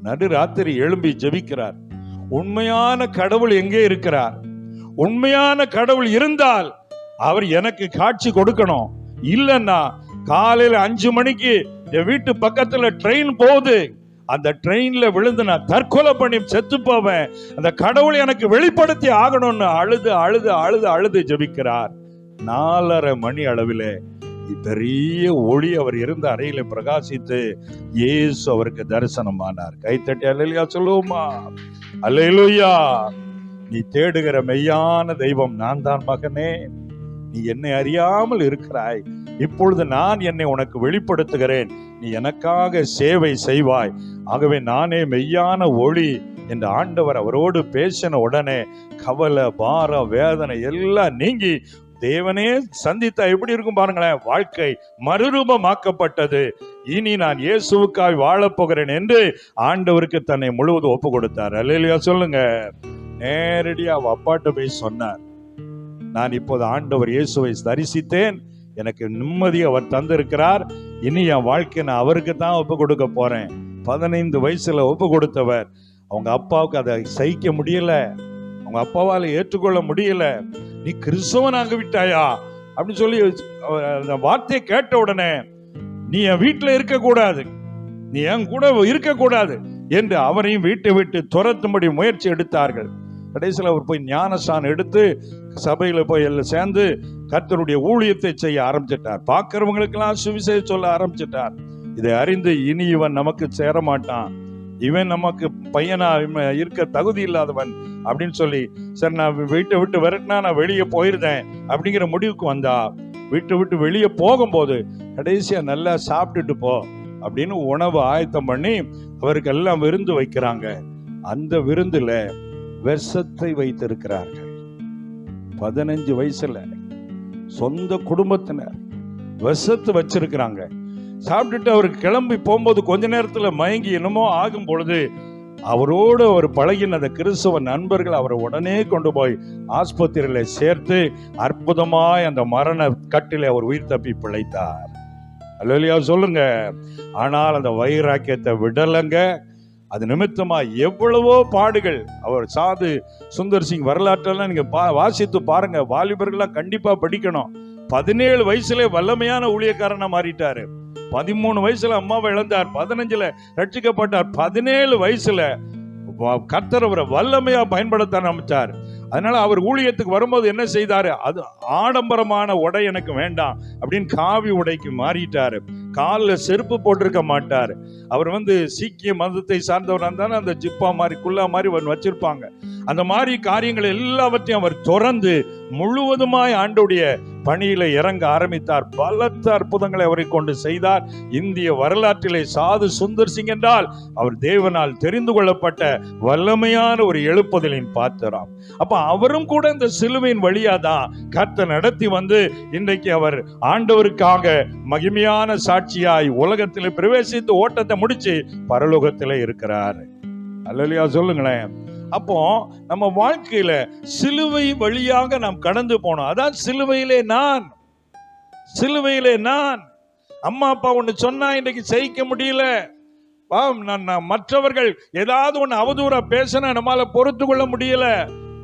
நடுராத்திரி எழும்பி ஜெபிக்கிறார். உண்மையான கடவுள் எங்கே இருக்கிறார்? உண்மையான கடவுள் இருந்தால் அவர் எனக்கு காட்சி கொடுக்கணும். இல்லன்னா காலையில 5 மணிக்கு என் வீட்டு பக்கத்துல ட்ரெயின் போகுது, அந்த ட்ரெயின்ல விழுந்து நான் தற்கொலை பண்ணி செத்து போவேன். அந்த கடவுளை எனக்கு வெளிப்படுத்தி ஆகணும்னு அழுது அழுது அழுது அழுது ஜெபிக்கிறார். 4:30 மணி அளவிலே பெரிய ஒளி அவர் இருந்த அறையில பிரகாசித்து இயேசு அவருக்கு தரிசனமானார். கைத்தட்டி அல்லேலூயா சொல்லுவோமா? அல்லேலூயா. நீ தேடுகிற மெய்யான தெய்வம் நான் தான் மகனே, நீ என்னை அறியாமல் இருக்கிறாய், இப்பொழுது நான் என்னை உனக்கு வெளிப்படுத்துகிறேன், நீ எனக்காக சேவை செய்வாய், ஆகவே நானே மெய்யான ஒளி என்று ஆண்டவர் அவரோடு பேசின உடனே கவலை, பாரம், வேதனை எல்லாம் நீங்கி தேவனே சந்தித்தா எப்படி இருக்கும் பாருங்களேன். வாழ்க்கை மறுரூபமாக்கப்பட்டது. இனி நான் இயேசுவுக்காய் வாழப் போகிறேன் என்று ஆண்டவருக்கு தன்னை முழுவதும் ஒப்பு கொடுத்தார். அல்லேலூயா சொல்லுங்க. நேரடியா அவ அப்பாட்ட போய் சொன்னார், நான் இப்போது ஆண்டவர் இயேசுவை தரிசித்தேன், எனக்கு நிம்மதி அவர் தந்திருக்கிறார், இனி என் வாழ்க்கை நான் அவருக்கு தான் ஒப்பு கொடுக்க போறேன். 15 வயசுல ஒப்பு கொடுத்தவர் அவங்க அப்பாவுக்கு அதை சகிக்க முடியல, அவங்க அப்பாவால ஏற்றுக்கொள்ள முடியல. நீ கிறிஸ்தவனாக விட்டாயா அப்படின்னு சொல்லி அந்த வார்த்தையை கேட்ட உடனே நீ என் வீட்டுல இருக்கக்கூடாது, நீ என் கூட இருக்கக்கூடாது என்று அவரையும் வீட்டை விட்டு துரத்தும்படி முயற்சி எடுத்தார்கள். கடைசியில் அவர் போய் ஞானஸ்தானம் எடுத்து சபையில போய் எல்லாம் சேர்ந்து கர்த்தருடைய ஊழியத்தை செய்ய ஆரம்பிச்சிட்டார். பார்க்கிறவங்களுக்கெல்லாம் சுவிசேஷம் சொல்ல ஆரம்பிச்சிட்டார். இதை அறிந்து இனி இவன் நமக்கு சேர மாட்டான், இவன் நமக்கு பையனா இருக்க தகுதி இல்லாதவன் அப்படின்னு சொல்லி, சரி நான் வீட்டை விட்டு விரட்டினா நான் வெளியே போயிருந்தேன் அப்படிங்கிற முடிவுக்கு வந்தா. வீட்டை விட்டு வெளியே போகும்போது கடைசியா நல்லா சாப்பிட்டுட்டு போ அப்படின்னு உணவு ஆயத்தம் பண்ணி அவருக்கு எல்லாம் விருந்து வைக்கிறாங்க. அந்த விருந்துல விஷத்தை வைத்திருக்கிறார்கள். 15 வயசுல சொந்த குடும்பத்தினர் விஷத்தை வச்சிருக்கிறாங்க. சாப்பிட்டுட்டு அவருக்கு கிளம்பி போகும்போது கொஞ்ச நேரத்துல மயங்கி என்னமோ ஆகும் பொழுது அவரோடு அவர் பழகின அந்த கிறிஸ்தவ நண்பர்கள் அவரை உடனே கொண்டு போய் ஆஸ்பத்திரியில சேர்த்து அற்புதமாய் அந்த மரண கட்டில அவர் உயிர் தப்பி பிழைத்தார். அல்லேலூயா சொல்லுங்க. ஆனால் அந்த வைராக்கியத்தை விடலங்க. அது நிமித்தமா எவ்வளவோ பாடுகள். அவர் சாது சுந்தர் சிங் வரலாற்றெல்லாம் நீங்க வாசித்து பாருங்க. வாலிபர்கள்லாம் கண்டிப்பா படிக்கணும். 17 வயசுல வல்லமையான ஊழியக்காரனா மாறிட்டாரு. 13 வயசுல அம்மாவை இழந்தார். 15ல ரட்சிக்கப்பட்டார். 17 வயசுல கர்த்தர் அவரை வல்லமையா பயன்படுத்த ஆரம்பிச்சார். அதனால அவர் ஊழியத்துக்கு வரும்போது என்ன செய்தாரு, அது ஆடம்பரமான உடை எனக்கு வேண்டாம் அப்படின்னு காவி உடைக்கு மாறிட்டாரு. காலில் செருப்பு போட்டிருக்க மாட்டார். அவர் சீக்கிய மதத்தை சார்ந்தவர் இருந்தாலும் அந்த ஜிப்பா மாதிரி குல்லா மாதிரி வச்சிருப்பாங்க. அந்த மாதிரி காரியங்கள் எல்லாவற்றையும் அவர் துறந்து முழுவதுமாய் ஆண்டோடைய பணியில இறங்க ஆரம்பித்தார். பலத்த அற்புதங்களை அவரை கொண்டு செய்தார். இந்திய வரலாற்றிலே சாது சுந்தர் சிங் என்றால் அவர் தேவனால் தெரிந்து கொள்ளப்பட்ட வல்லமையான ஒரு எழுப்புதலின் பாத்திரம். அப்ப அவரும் கூட இந்த சிலுவையின் வழியாதான் கர்த்தர் நடத்தி வந்து இன்றைக்கு அவர் ஆண்டவருக்காக மகிமையான சாட்சியாய் உலகத்தில் பிரவேசித்து ஓட்டத்தை முடிச்சு பரலோகத்திலே இருக்கிறார். அல்லேலூயா சொல்லுங்களேன். அப்போ நம்ம வாழ்க்கையில சிலுவை வழியாக நாம் கடந்து போனோம். அதான் சிலுவையிலே நான் அம்மா அப்பா ஒண்ணு சொன்னா இன்னைக்கு சகிக்க முடியல. மற்றவர்கள் ஏதாவது ஒண்ணு அவதூறா பேசினா நம்மால பொறுத்து கொள்ள முடியல.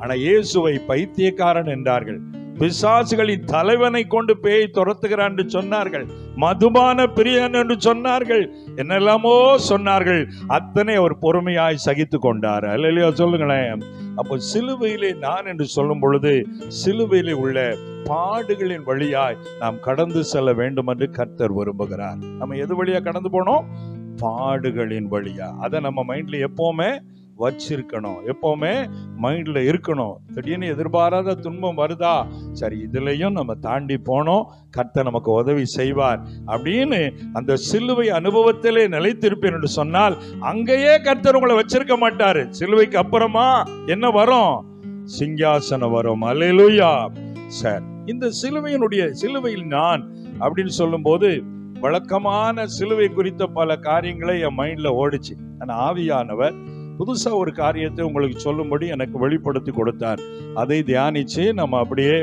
ஆனா இயேசுவை பைத்தியக்காரன் என்றார்கள். பிசாசுகளின் தலைவனை கொண்டு பேய் துரத்துகிறான் என்று சொன்னார்கள். மதுபான பிரியன் என்று சொன்னார்கள். என்னெல்லாமோ சொன்னார்கள். அத்தனை அவர் பொறுமையாய் சகித்து கொண்டார். அல்லேலூயா சொல்லுங்களேன். அப்போ சிலுவையிலே நான் என்று சொல்லும் பொழுது சிலுவையிலே உள்ள பாடுகளின் வழியாய் நாம் கடந்து செல்ல வேண்டும் என்று கர்த்தர் விரும்புகிறார். நம்ம எது வழியா கடந்து போனோம்? பாடுகளின் வழியா. அதை நம்ம மைண்ட்ல எப்பவுமே வச்சிருக்கணும், எப்பவுமே மைண்ட்ல இருக்கணும். திடீர்னு எதிர்பாராத துன்பம் வருதா, சரி இதுலயும் நம்ம தாண்டி போனோம், கர்த்தர் நமக்கு உதவி செய்வார் அப்படின்னு அந்த சிலுவை அனுபவத்திலே நிலைத்திருப்பேன் என்று சொன்னால் அங்கேயே கர்த்தர் உங்களை வச்சிருக்க மாட்டாரு. சிலுவைக்கு அப்புறமா என்ன வரும்? சிங்காசனம் வரும். அல்லேலூயா. சரி, இந்த சிலுவையில் நான் அப்படின்னு சொல்லும் போது வழக்கமான சிலுவை குறித்த பல காரியங்களை என் மைண்ட்ல ஓடிச்சு. ஆனா ஆவியானவர் புதுசா ஒரு காரியத்தை உங்களுக்கு சொல்லும்படி எனக்கு வெளிப்படுத்தி கொடுத்தார். அதை தியானிச்சு நம்ம அப்படியே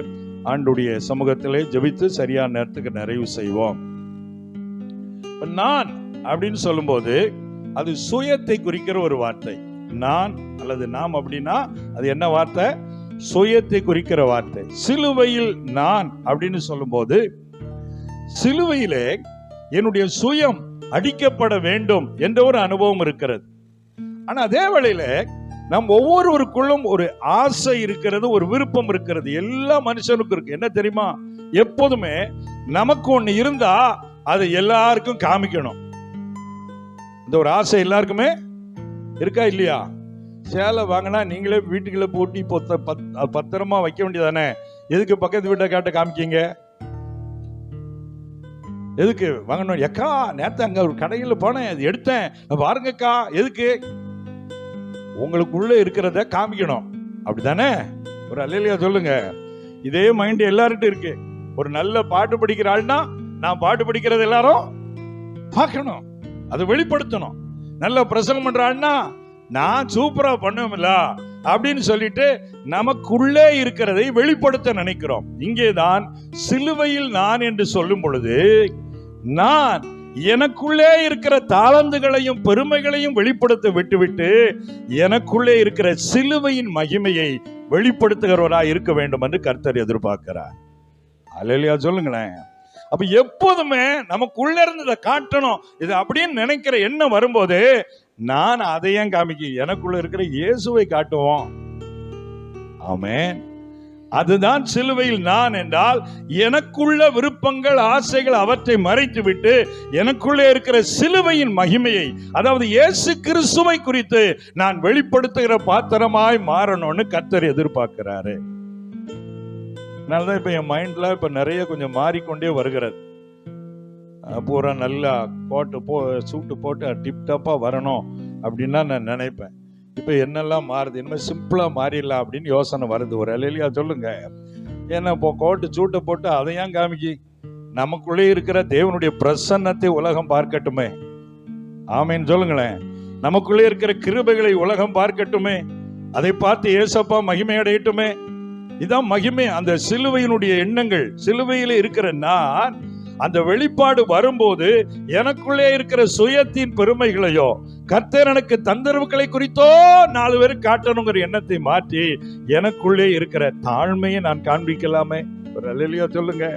ஆண்டுடைய சமூகத்திலே ஜெபித்து சரியான நேரத்துக்கு நிறைவு செய்வோம். நான் அப்படின்னு சொல்லும்போது அது சுயத்தை குறிக்கிற ஒரு வார்த்தை. நான் அல்லது நாம் அப்படின்னா அது என்ன வார்த்தை? சுயத்தை குறிக்கிற வார்த்தை. சிலுவையில் நான் அப்படின்னு சொல்லும்போது சிலுவையிலே என்னுடைய சுயம் அடிக்கப்பட வேண்டும் என்ற ஒரு அனுபவம் இருக்கிறது. ஆனா அதே வேளையில நம் ஒவ்வொருவருக்குள்ளும் ஒரு ஆசை இருக்கிறது, ஒரு விருப்பம் இருக்கிறது. எல்லா மனுஷனுக்கும் இருக்கு. என்ன தெரியுமா? எப்போதுமே நமக்கு ஒண்ணு இருந்தா அதை எல்லாருக்கும் காமிக்கணும். இந்த ஒரு ஆசை எல்லாருக்குமே இருக்கா இல்லையா? சேலை வாங்கினா நீங்களே வீட்டுக்குள்ள போட்டி பத்திரமா வைக்க வேண்டியதானே? எதுக்கு பக்கத்து வீட்டை காட்ட காமிக்கீங்க? எதுக்கு வாங்கணும்? எக்கா நேத்து அங்க ஒரு கடையில் போனேன், அது எடுத்தேன் பாருங்கக்கா. எதுக்கு? உங்களுக்குள்ள இருக்கிறத காமிக்கணும். அப்படித்தானே? ஒரு அல்லேலூயா சொல்லுங்க. இதே மைண்ட் எல்லார்கிட்டும் இருக்கு. ஒரு நல்ல பாட்டு படிக்கிற ஆள்னா நான் பாட்டு படிக்கிறது எல்லாரும் பார்க்கணும், அதை வெளிப்படுத்தணும். நல்ல பிரசங்கம் பண்ற ஆள்னா நான் சூப்பரா பண்ணுவேன்ல அப்படின்னு சொல்லிட்டு நமக்குள்ளே இருக்கிறதை வெளிப்படுத்த நினைக்கிறோம். இங்கேதான் சிலுவையில் நான் என்று சொல்லும் பொழுது நான் எனக்குள்ளே இருக்கிற தாளந்துகளையும் பெருமைகளையும் வெளிப்படுத்த விட்டுவிட்டு எனக்குள்ளே இருக்கிற சிலுவையின் மகிமையை வெளிப்படுத்துகிறவராய் இருக்க வேண்டும் என்று கர்த்தர் எதிர்பார்க்கிறார். அல்லேலூயா சொல்லுங்களேன். அப்ப எப்போதுமே நமக்குள்ள இருந்ததை காட்டணும் இது அப்படின்னு நினைக்கிற எண்ணம் வரும்போது நான் அதையும் காமிக்க எனக்குள்ள இருக்கிற இயேசுவை காட்டுவோம். ஆமென். அதுதான் சிலுவையில் நான் என்றால் எனக்குள்ள விருப்பங்கள் ஆசைகள் அவற்றை மறைத்து விட்டு எனக்குள்ளே இருக்கிற சிலுவையின் மகிமையை, அதாவது இயேசு கிறிஸ்துவை குறித்து நான் வெளிப்படுத்துகிற பாத்திரமாய் மாறணும்னு கர்த்தர் எதிர்பார்க்கிறாரு. அதனாலதான் இப்ப என் மைண்ட்ல இப்ப நிறைய கொஞ்சம் மாறிக்கொண்டே வருகிறது. பூரா நல்லா சூட்டு போட்டு டிப்டாப்பா வரணும் அப்படின்னு நான் நினைப்பேன். இப்ப என்னெல்லாம் மாறுது, இனிமேல் சிம்பிளா மாறிடலாம் அப்படின்னு யோசனை வருது. ஒரு அல்லேலூயா சொல்லுங்க. ஏன்னா இப்போ கோட்டு சூட்டை போட்டு அதையும் காமிக்கி நமக்குள்ளே இருக்கிற தேவனுடைய பிரசன்னத்தை உலகம் பார்க்கட்டுமே. ஆமேன்னு சொல்லுங்களேன். நமக்குள்ளே இருக்கிற கிருபைகளை உலகம் பார்க்கட்டுமே, அதை பார்த்து ஏசப்பா மகிமை அடையட்டுமே. இதான் மகிமை. அந்த சிலுவையினுடைய எண்ணங்கள், சிலுவையில இருக்கிற நான் அந்த வெளிப்பாடு வரும்போது எனக்குள்ளே இருக்கிற சுயத்தின் பெருமைகளையோ கர்த்தர் எனக்கு தந்தரவுகளை குறித்தோ 4 பேருக்கு காட்டணுங்கிற எண்ணத்தை மாற்றி எனக்குள்ளே இருக்கிற தாழ்மையை நான் காண்பிக்கலாமே. ஒரு அல்லேலூயா சொல்லுங்க.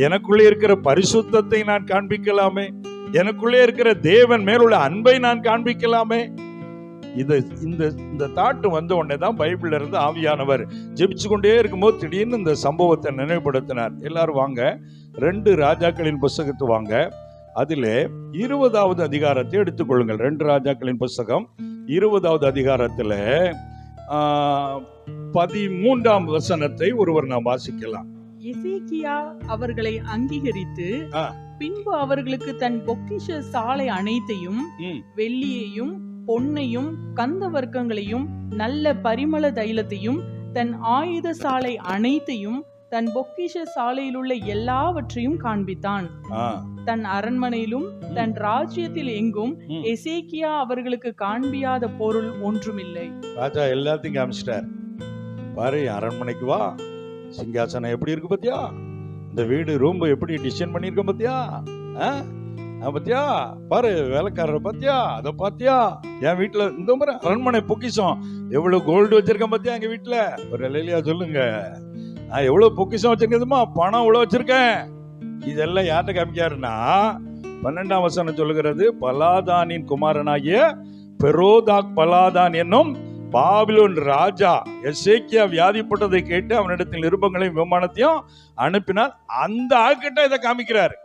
எனக்குள்ளே இருக்கிற பரிசுத்தத்தை நான் காண்பிக்கலாமே. எனக்குள்ளே இருக்கிற தேவன் மேலுள்ள அன்பை நான் காண்பிக்கலாமே. இந்த தாட்டு வந்த உடனே தான் பைபிள்ல இருந்து ஆவியானவர் ஜெபிச்சு கொண்டே இருக்கும்போது திடீர்னு இந்த சம்பவத்தை நினைவுபடுத்தினார். எல்லாரும் வாங்க 2 ராஜாக்களின் புஸ்தகத்தை வாங்க. அதிலே 20வது அதிகாரத்தை எடுத்துக்கொள்ளுங்கள். 2 ராஜாக்களின் புஸ்தகம் 20வது அதிகாரத்துல 13ஆம் வசனத்தை ஒருவர் நாம் வாசிக்கலாம். எசேக்கியா அவர்களை அங்கீகரித்து ஆ. பின்பு அவர்களுக்கு தன் பொக்கிஷ சாலை அனைத்தையும் வெள்ளியையும் பொன்னையும் கந்த வர்க்கங்களையும் நல்ல பரிமள தைலத்தையும் தன் ஆயுத சாலை அனைத்தையும் தன் பொக்கிஷ சாலையில் உள்ள எல்லாவற்றையும் காண்பித்தான். தன் அரண்மனையிலும் தன் ராஜ்யத்தில் எங்கும் எசேக்கியா அவர்களுக்கு காண்பியாத பொருள் ஒன்றுமில்லை. ராஜா எல்லாத்தையும் காமிச்சிட்டார். பாரு, அரண்மனைக்கு வா, சிங்காசனம் எப்படி இருக்கு பத்தியா, இந்த வீடு ரூம் எப்படி டிசைன் பண்ணிருக்க பத்தியா, பத்தியா, பாரு வேலைக்காரரை பத்தியா, அதை பாத்தியா, என் வீட்டுல இந்த மாதிரி அரண்மனை பொக்கிஷம் எவ்வளவு கோல்டு வச்சிருக்கேன் பத்தியா, எங்க வீட்டுல ஒரு இல்லையா சொல்லுங்க, நான் எவ்வளவு பொக்கிஷம் வச்சிருக்கேதுமா, பணம் இவ்வளவு வச்சிருக்கேன். இதெல்லாம் யார்கிட்ட காமிக்காருன்னா 12ஆம் வசனம் சொல்லுகிறது, பலாதானின் குமாரனாகிய பெரோதாக் பலாதான் என்னும் பாபிலோன் ராஜா எசேக்கியா வியாதிப்பட்டதை கேட்டு அவனிடத்தில் நிருபங்களையும் விமானத்தையும் அனுப்பினார். அந்த ஆள்கிட்ட இதை காமிக்கிறாரு.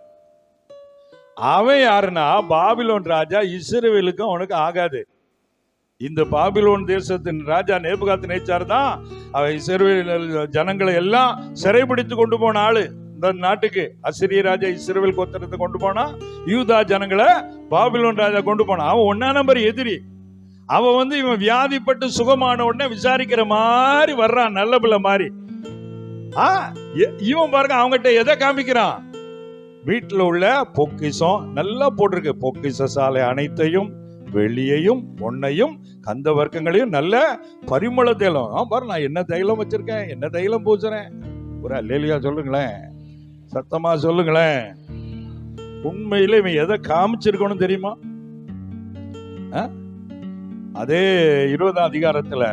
அவன் யாருன்னா பாபிலோன் ராஜா. இஸ்ரவேலுக்கு அவனுக்கு ஆகாது. இந்த பாபிலோன் தேசத்தின் ராஜா நேபுகாத்நேச்சார் தான் அவன் இஸ்ரவேல் ஜனங்களை எல்லாம் சிறைபிடித்து கொண்டு போன ஆளு. இந்த நாட்டுக்கு அசிரிய ராஜா இஸ்ரவேல் கோத்திரத்தை கொண்டு போனா, யூதா ஜனங்களை பாபிலோன் ராஜா கொண்டு போனான். அவன் 1ஆம் நம்பர் எதிரி. அவன் இவன் வியாதிப்பட்டு சுகமான உடனே விசாரிக்கிற மாதிரி வர்றான், நல்ல பிள்ளை மாதிரி. இவன் பாருங்க அவங்ககிட்ட எதை காமிக்கிறான், வீட்டுல உள்ள பொக்கிஷம் நல்லா போட்டிருக்கு. பொக்கிஷ சாலை அனைத்தையும் வெள்ளியையும் பொன்னையும் கந்த வர்க்கங்களையும் நல்ல பரிமள தைலம். பாரு, நான் என்ன தைலம் வச்சிருக்கேன், என்ன தைலம் பூசுறேன். ஒரு அல்லேலூயா சொல்லுங்களேன், சத்தமா சொல்லுங்களேன். உண்மையில இவன் எதை காமிச்சிருக்கணும் தெரியுமா? அதே 20ஆம் அதிகாரத்துல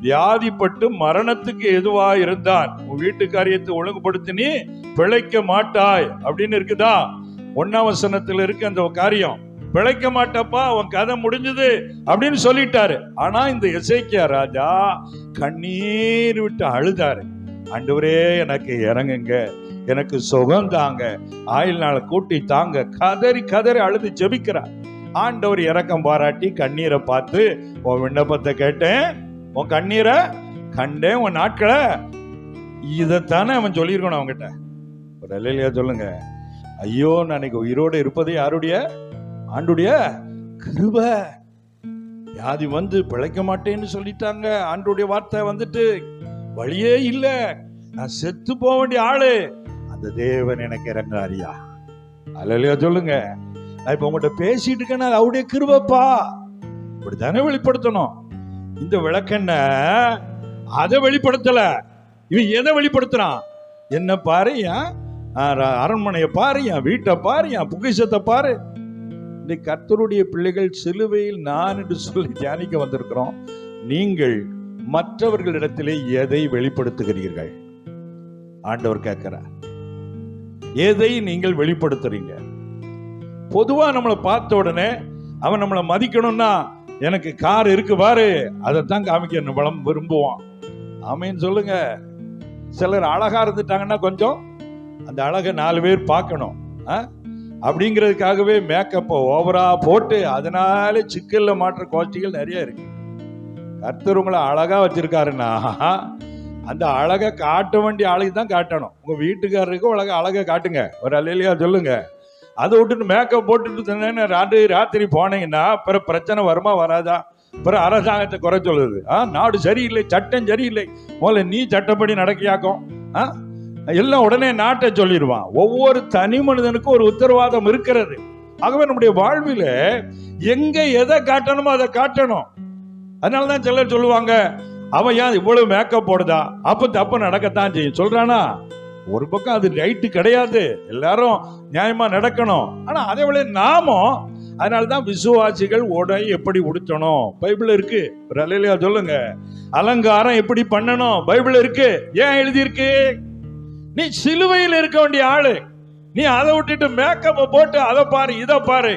வியாதிப்பட்டு மரணத்துக்கு எதுவா இருந்தான், உன் வீட்டு காரியத்தை ஒழுங்குபடுத்தி நீ பிழைக்க மாட்டாய் அப்படின்னு இருக்குதா? 1ஆம் வசனத்துல இருக்கு அந்த காரியம். பிழைக்க மாட்டப்பா, அவன் கதை முடிஞ்சது அப்படின்னு சொல்லிட்டாரு. ஆனா இந்த எசேக்கியா ராஜா கண்ணீர் விட்டு அழுதாரு. ஆண்டவரே எனக்கு இறங்குங்க, எனக்கு சுகம் தாங்க, ஆயுள் நாளை கூட்டி தாங்க, கதறி கதறி அழுது ஜெபிக்கிறார். ஆண்டவர் இரக்கம் பாராட்டி கண்ணீரை பார்த்து, உன் விண்ணப்பத்தை கேட்டேன், உன் கண்ணீரை கண்டேன், உன் நாட்களை, இதைத்தானே அவன் சொல்லியிருக்கணும் அவங்ககிட்ட. ஒரு அல்லேலூயா சொல்லுங்க. ஐயோ, நான் உயிரோடு இருப்பது யாருடைய? ஆண்டுடைய கிருபை. வியாதி பிழைக்க மாட்டேன்னு சொல்லிட்டாங்க. ஆண்டுடைய வார்த்தை வழியே இல்ல, நான் செத்து போக வேண்டிய ஆளு. அந்த தேவன் எனக்கு இறங்காரியா? அல்லேலூயா சொல்லுங்க. நான் இப்ப உங்கள்கிட்ட பேசிட்டு இருக்கேன்னா அவருடைய கிருபைப்பா, இப்படித்தானே வெளிப்படுத்தணும். இந்த விளக்கெண்ண அதை வெளிப்படுத்தல, இவன் எதை வெளிப்படுத்துறான்? என்ன பாரு, அரண்மனையை பாரு, என் வீட்டை பாரு, என் பொக்கிஷத்தை பாரு. இந்த கர்த்தருடைய பிள்ளைகள் சிலுவையில் நான் என்று சொல்லி தியானிக்க வந்திருக்கிறோம். நீங்கள் மற்றவர்களிடத்திலே எதை வெளிப்படுத்துகிறீர்கள்? ஆண்டவர் கேட்கிறார், எதை நீங்கள் வெளிப்படுத்துறீங்க? பொதுவா நம்மளை பார்த்த உடனே அவன் நம்மளை மதிக்கணும்னா, எனக்கு கார் இருக்கு பாரு, அதைத்தான் காமிக்க பலம் விரும்புவான். ஆமேன்னு சொல்லுங்க. சிலர் அழகா இருந்துட்டாங்கன்னா கொஞ்சம் அந்த அழகை 4 பேர் பார்க்கணும் அப்படிங்கிறதுக்காகவே மேக்கப்பை ஓவரா போட்டு அதனால சிக்கல்ல மாற்ற கோஷ்டிகள் நிறைய இருக்கு. கர்த்தர் உங்களை அழகா வச்சிருக்காருன்னா அந்த அழகை காட்ட வேண்டிய ஆளுக்கு தான் காட்டணும். உங்க வீட்டுக்காரருக்கு அழகை காட்டுங்க. ஒரு அல்லேலூயா சொல்லுங்க. அதை விட்டுட்டு மேக்கப் போட்டுட்டு ராத்திரி போனீங்கன்னா பிற பிரச்சனை வருமா வராதா? பிற அரசாங்கத்தை குறை சொல்லுது. நாடு சரியில்லை, சட்டம் சரியில்லை, முதல்ல நீ சட்டப்படி நடக்கையாக்கும் எல்லாம் உடனே நாட்டை சொல்லிடுவான். ஒவ்வொரு தனி மனிதனுக்கும் ஒரு உத்தரவாதம் இருக்கிறது. ஆகவே நம்முடைய வாழ்வில் எங்க எதை காட்டணுமோ அதை காட்டணும். அதனாலதான் சிலர் சொல்லுவாங்க, அவன் ஏன் இவ்வளவு மேக்கப் போடுதா, அப்ப தப்பு நடக்கத்தான் செய்யும் சொல்றானா? ஒரு பக்கம் அது ரைட்டு கிடையாது, எல்லாரும் நியாயமா நடக்கணும். ஆனா அதே போல நாமும், அதனாலதான் விசுவாசிகள் உடை எப்படி உடுத்தணும் பைபிள் இருக்கு. ஒரு அல்லேலூயா சொல்லுங்க. அலங்காரம் எப்படி பண்ணணும் பைபிள் இருக்கு. ஏன் எழுதியிருக்கு? நீ சிலுவையில் இருக்க வேண்டிய ஆளு, நீ அதை விட்டுட்டு மேக்கப்பை போட்டு அதை பாரு இதை பாரு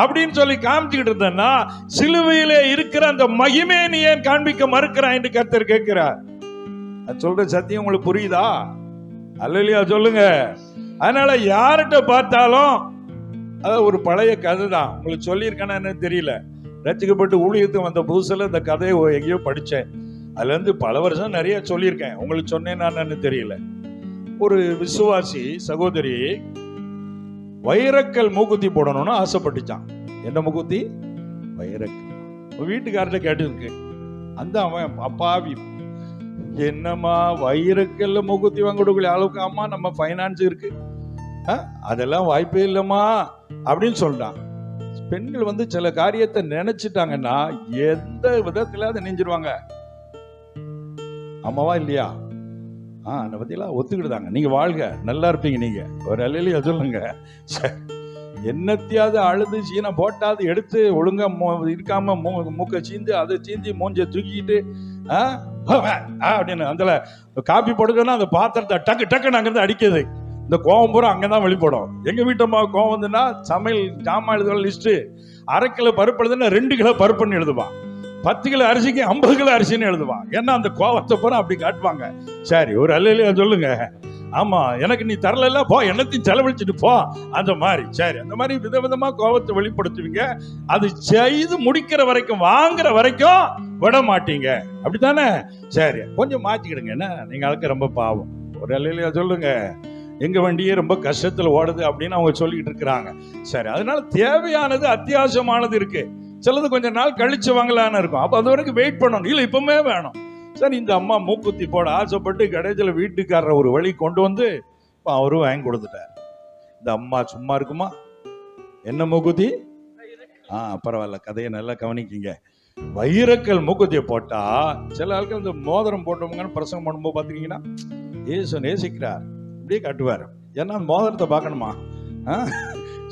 அப்படின்னு சொல்லி காமிச்சுக்கிட்டு இருந்தன்னா, சிலுவையிலே இருக்கிற அந்த மகிமே நீ ஏன் காண்பிக்க மறுக்கிறாய் என்று கர்த்தர் கேட்கிறார். சொல்ற சத்தியம் உங்களுக்கு புரியுதா? அல்லேலூயா சொல்லுங்க. அதனால யார்கிட்ட பார்த்தாலும், அதாவது ஒரு பழைய கதை தான், உங்களுக்கு சொல்லியிருக்கேன்னு தெரியல. ரசிக்கப்பட்டு ஊழியத்துக்கு வந்த புதுசில் இந்த கதையை எங்கேயோ படித்தேன். அதுலேருந்து பல வருஷம் நிறைய சொல்லியிருக்கேன், உங்களுக்கு சொன்னேன்னு தெரியல. ஒரு விசுவாசி சகோதரி வைரக்கல் மூக்குத்தி போடணும்னு ஆசைப்பட்டுச்சான். என்ன மூக்குத்தி? வைரக்கல். வீட்டுக்கார்ட்ட கேட்டுருக்கு. அந்த அவன் அப்பாவி, என்னம்மா வைரக்கல்ல மூக்குத்தி வாங்க கொடுக்கல அளவுக்கு அம்மா நம்ம ஃபைனான்ஸ் இருக்கு, அதெல்லாம் வாய்ப்பே இல்லைம்மா அப்படின்னு சொல்றான். பெண்கள் சில காரியத்தை நினைச்சிட்டாங்கன்னா எந்த விதத்துல அதை நெஞ்சிருவாங்க. அம்மாவா இல்லையா? அதை பத்தியெல்லாம் ஒத்துக்கிட்டுதாங்க. நீங்க வாழ்க, நல்லா இருப்பீங்க. நீங்க ஒரு அலையிலேயே சொல்லுங்க. என்னத்தையாவது அழுது சீனை போட்டாது எடுத்து ஒழுங்கா இருக்காம மூக்க சீந்து அதை சீந்தி மூஞ்ச தூக்கிட்டு அப்படின்னு அந்த காப்பி போடுறதுன்னா அந்த பாத்திரத்தை டக்கு டக்குன்னு அங்கிருந்து அடிக்கிறது. இந்த கோவம் பூரா அங்கதான் வெளிப்படும். எங்க வீட்டம்மா கோவம் வந்துன்னா சமையல் ஜாமான் எழுதுகிற லிஸ்ட் 1/2 கிலோ பருப்பு எழுதுன்னா 2 கிலோ பருப்புன்னு எழுதுவான். 10 கிலோ அரிசிக்கு 50 கிலோ அரிசின்னு எழுதுவான். ஏன்னா அந்த கோவத்தை பூரா அப்படி காட்டுவாங்க. சரி, ஒரு அல்லையில சொல்லுங்க. ஆமா, எனக்கு நீ தரல போ, என்னத்தையும் செலவழிச்சுட்டு போ, அந்த மாதிரி. சரி, அந்த மாதிரி விதவிதமா கோபத்தை வெளிப்படுத்துவீங்க. அது செய்து முடிக்கிற வரைக்கும், வாங்குற வரைக்கும் விட மாட்டீங்க. அப்படித்தானே? சரி, கொஞ்சம் மாத்திக்கிடுங்க. என்ன நீங்க அதுக்கு ரொம்ப பாவம். ஒரு அல்லையில சொல்லுங்க. எங்க வண்டியே ரொம்ப கஷ்டத்துல ஓடுது அப்படின்னு அவங்க சொல்லிட்டு இருக்கிறாங்க. சரி, அதனால தேவையானது அத்தியாவசியமானது இருக்கு. சிலது கொஞ்ச நாள் கழிச்சு வாங்கலான்னு இருக்கும். அப்ப அது வரைக்கும் வெயிட் பண்ணணும். இல்ல இப்பவுமே வேணும். சரி, இந்த அம்மா மூக்குத்தி போட ஆசைப்பட்டு கடைசியில் வீட்டுக்காரர் ஒரு வழி கொண்டு வந்து அவரும் வாங்கி கொடுத்துட்டார். இந்த அம்மா சும்மா இருக்குமா? என்ன மூக்குத்தி? பரவாயில்ல, கதையை நல்லா கவனிக்கிங்க. வைரக்கல் மூக்குத்தியை போட்டா சில ஆட்கள் இந்த மோதிரம் போட்டவங்கன்னு பிரசங்கம் பண்ணும்போது பாத்தீங்கன்னா ஏசு நேசிக்கிறார் அப்படியே காட்டுவார். ஏன்னா மோதிரத்தை பார்க்கணுமா?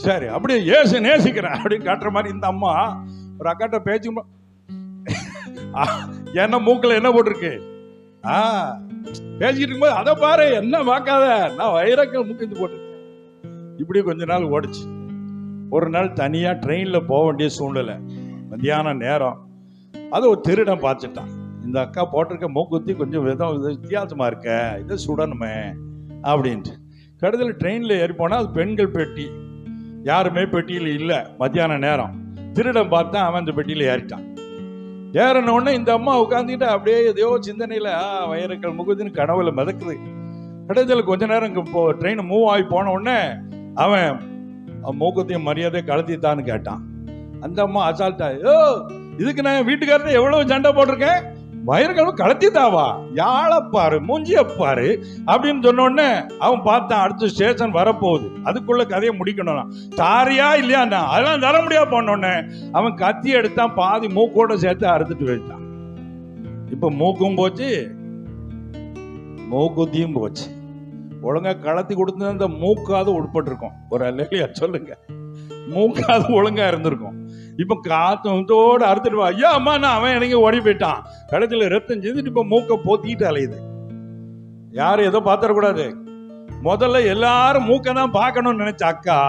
சரி, அப்படியே ஏசு நேசிக்கிறார் அப்படின்னு காட்டுற மாதிரி இந்த அம்மா ஒரு அக்காட்ட பேச்சு. என்ன மூக்கில் என்ன போட்டிருக்கு? பேசிக்கிட்டு இருக்கும்போது அதை பாரு, என்ன பார்க்காத, நான் வைரக்கல் மூக்கு போட்டிருக்கேன். இப்படி கொஞ்ச நாள் ஓடிச்சு. ஒரு நாள் தனியா ட்ரெயின்ல போக வேண்டிய சூழ்நிலை, மத்தியான நேரம். அது ஒரு திருடன் பார்த்துட்டான். இந்த அக்கா போட்டிருக்க மூக்குத்தி கொஞ்சம் வித்தியாசமா இருக்க, இதை சுடணுமே அப்படின்ட்டு. கடைசியில் ட்ரெயின்ல ஏறி போனா அது பெண்கள் பெட்டி. யாருமே பெட்டியில் இல்லை. மத்தியான நேரம் திருடன் பார்த்தா அவன் அந்த பெட்டியில ஏறிட்டான். ஏறின உடனே இந்த அம்மா உட்காந்துக்கிட்டு அப்படியே எதையோ சிந்தனையில வைரக்கல் முகுதின்னு கனவுல மிதக்குது. கடைசியில் கொஞ்ச நேரம் ட்ரெயின் மூவ் ஆகி போன உடனே அவன் மூக்கத்தையும் மரியாதை கலத்தித்தான்னு கேட்டான். அந்த அம்மா அசால்ட்டா, இதுக்கு நான் வீட்டுக்காரர் எவ்வளவு சண்டை போட்டிருக்கேன், வைரக்கல் கலத்தித்தாவா, யாழப்பாரு மூஞ்சியப்பாரு அப்படின்னு சொன்ன உடனே அவன் பார்த்தான் அடுத்த ஸ்டேஷன் வரப்போகுது, அதுக்குள்ள கதையை முடிக்கணும். தாரியா இல்லையா? அதெல்லாம் தர முடியாது. போனோடனே அவன் கத்தி எடுத்தான், பாதி மூக்கோட சேர்த்து அறுத்துட்டு வச்சான். இப்ப மூக்கும் போச்சு, மூக்குத்தியும் போச்சு. ஒழுங்கா கலத்தி கொடுத்து அந்த மூக்காவது உட்பட்டிருக்கும். ஒரு அல்லையா சொல்லுங்க, மூக்காவது ஒழுங்கா இருந்திருக்கும். இப்ப காத்தோட அறுத்துட்டு வா, ஐயா அம்மா நான் அவன் எனக்கு ஓடி போயிட்டான். கடைசியில ரத்தம் செய்துட்டு இப்ப மூக்க போத்திட்டு அலையுது. யாரும் ஏதோ பாத்திரக்கூடாது. முதல்ல எல்லாரும் மூக்க தான் பார்க்கணும்னு நினைச்ச அக்கா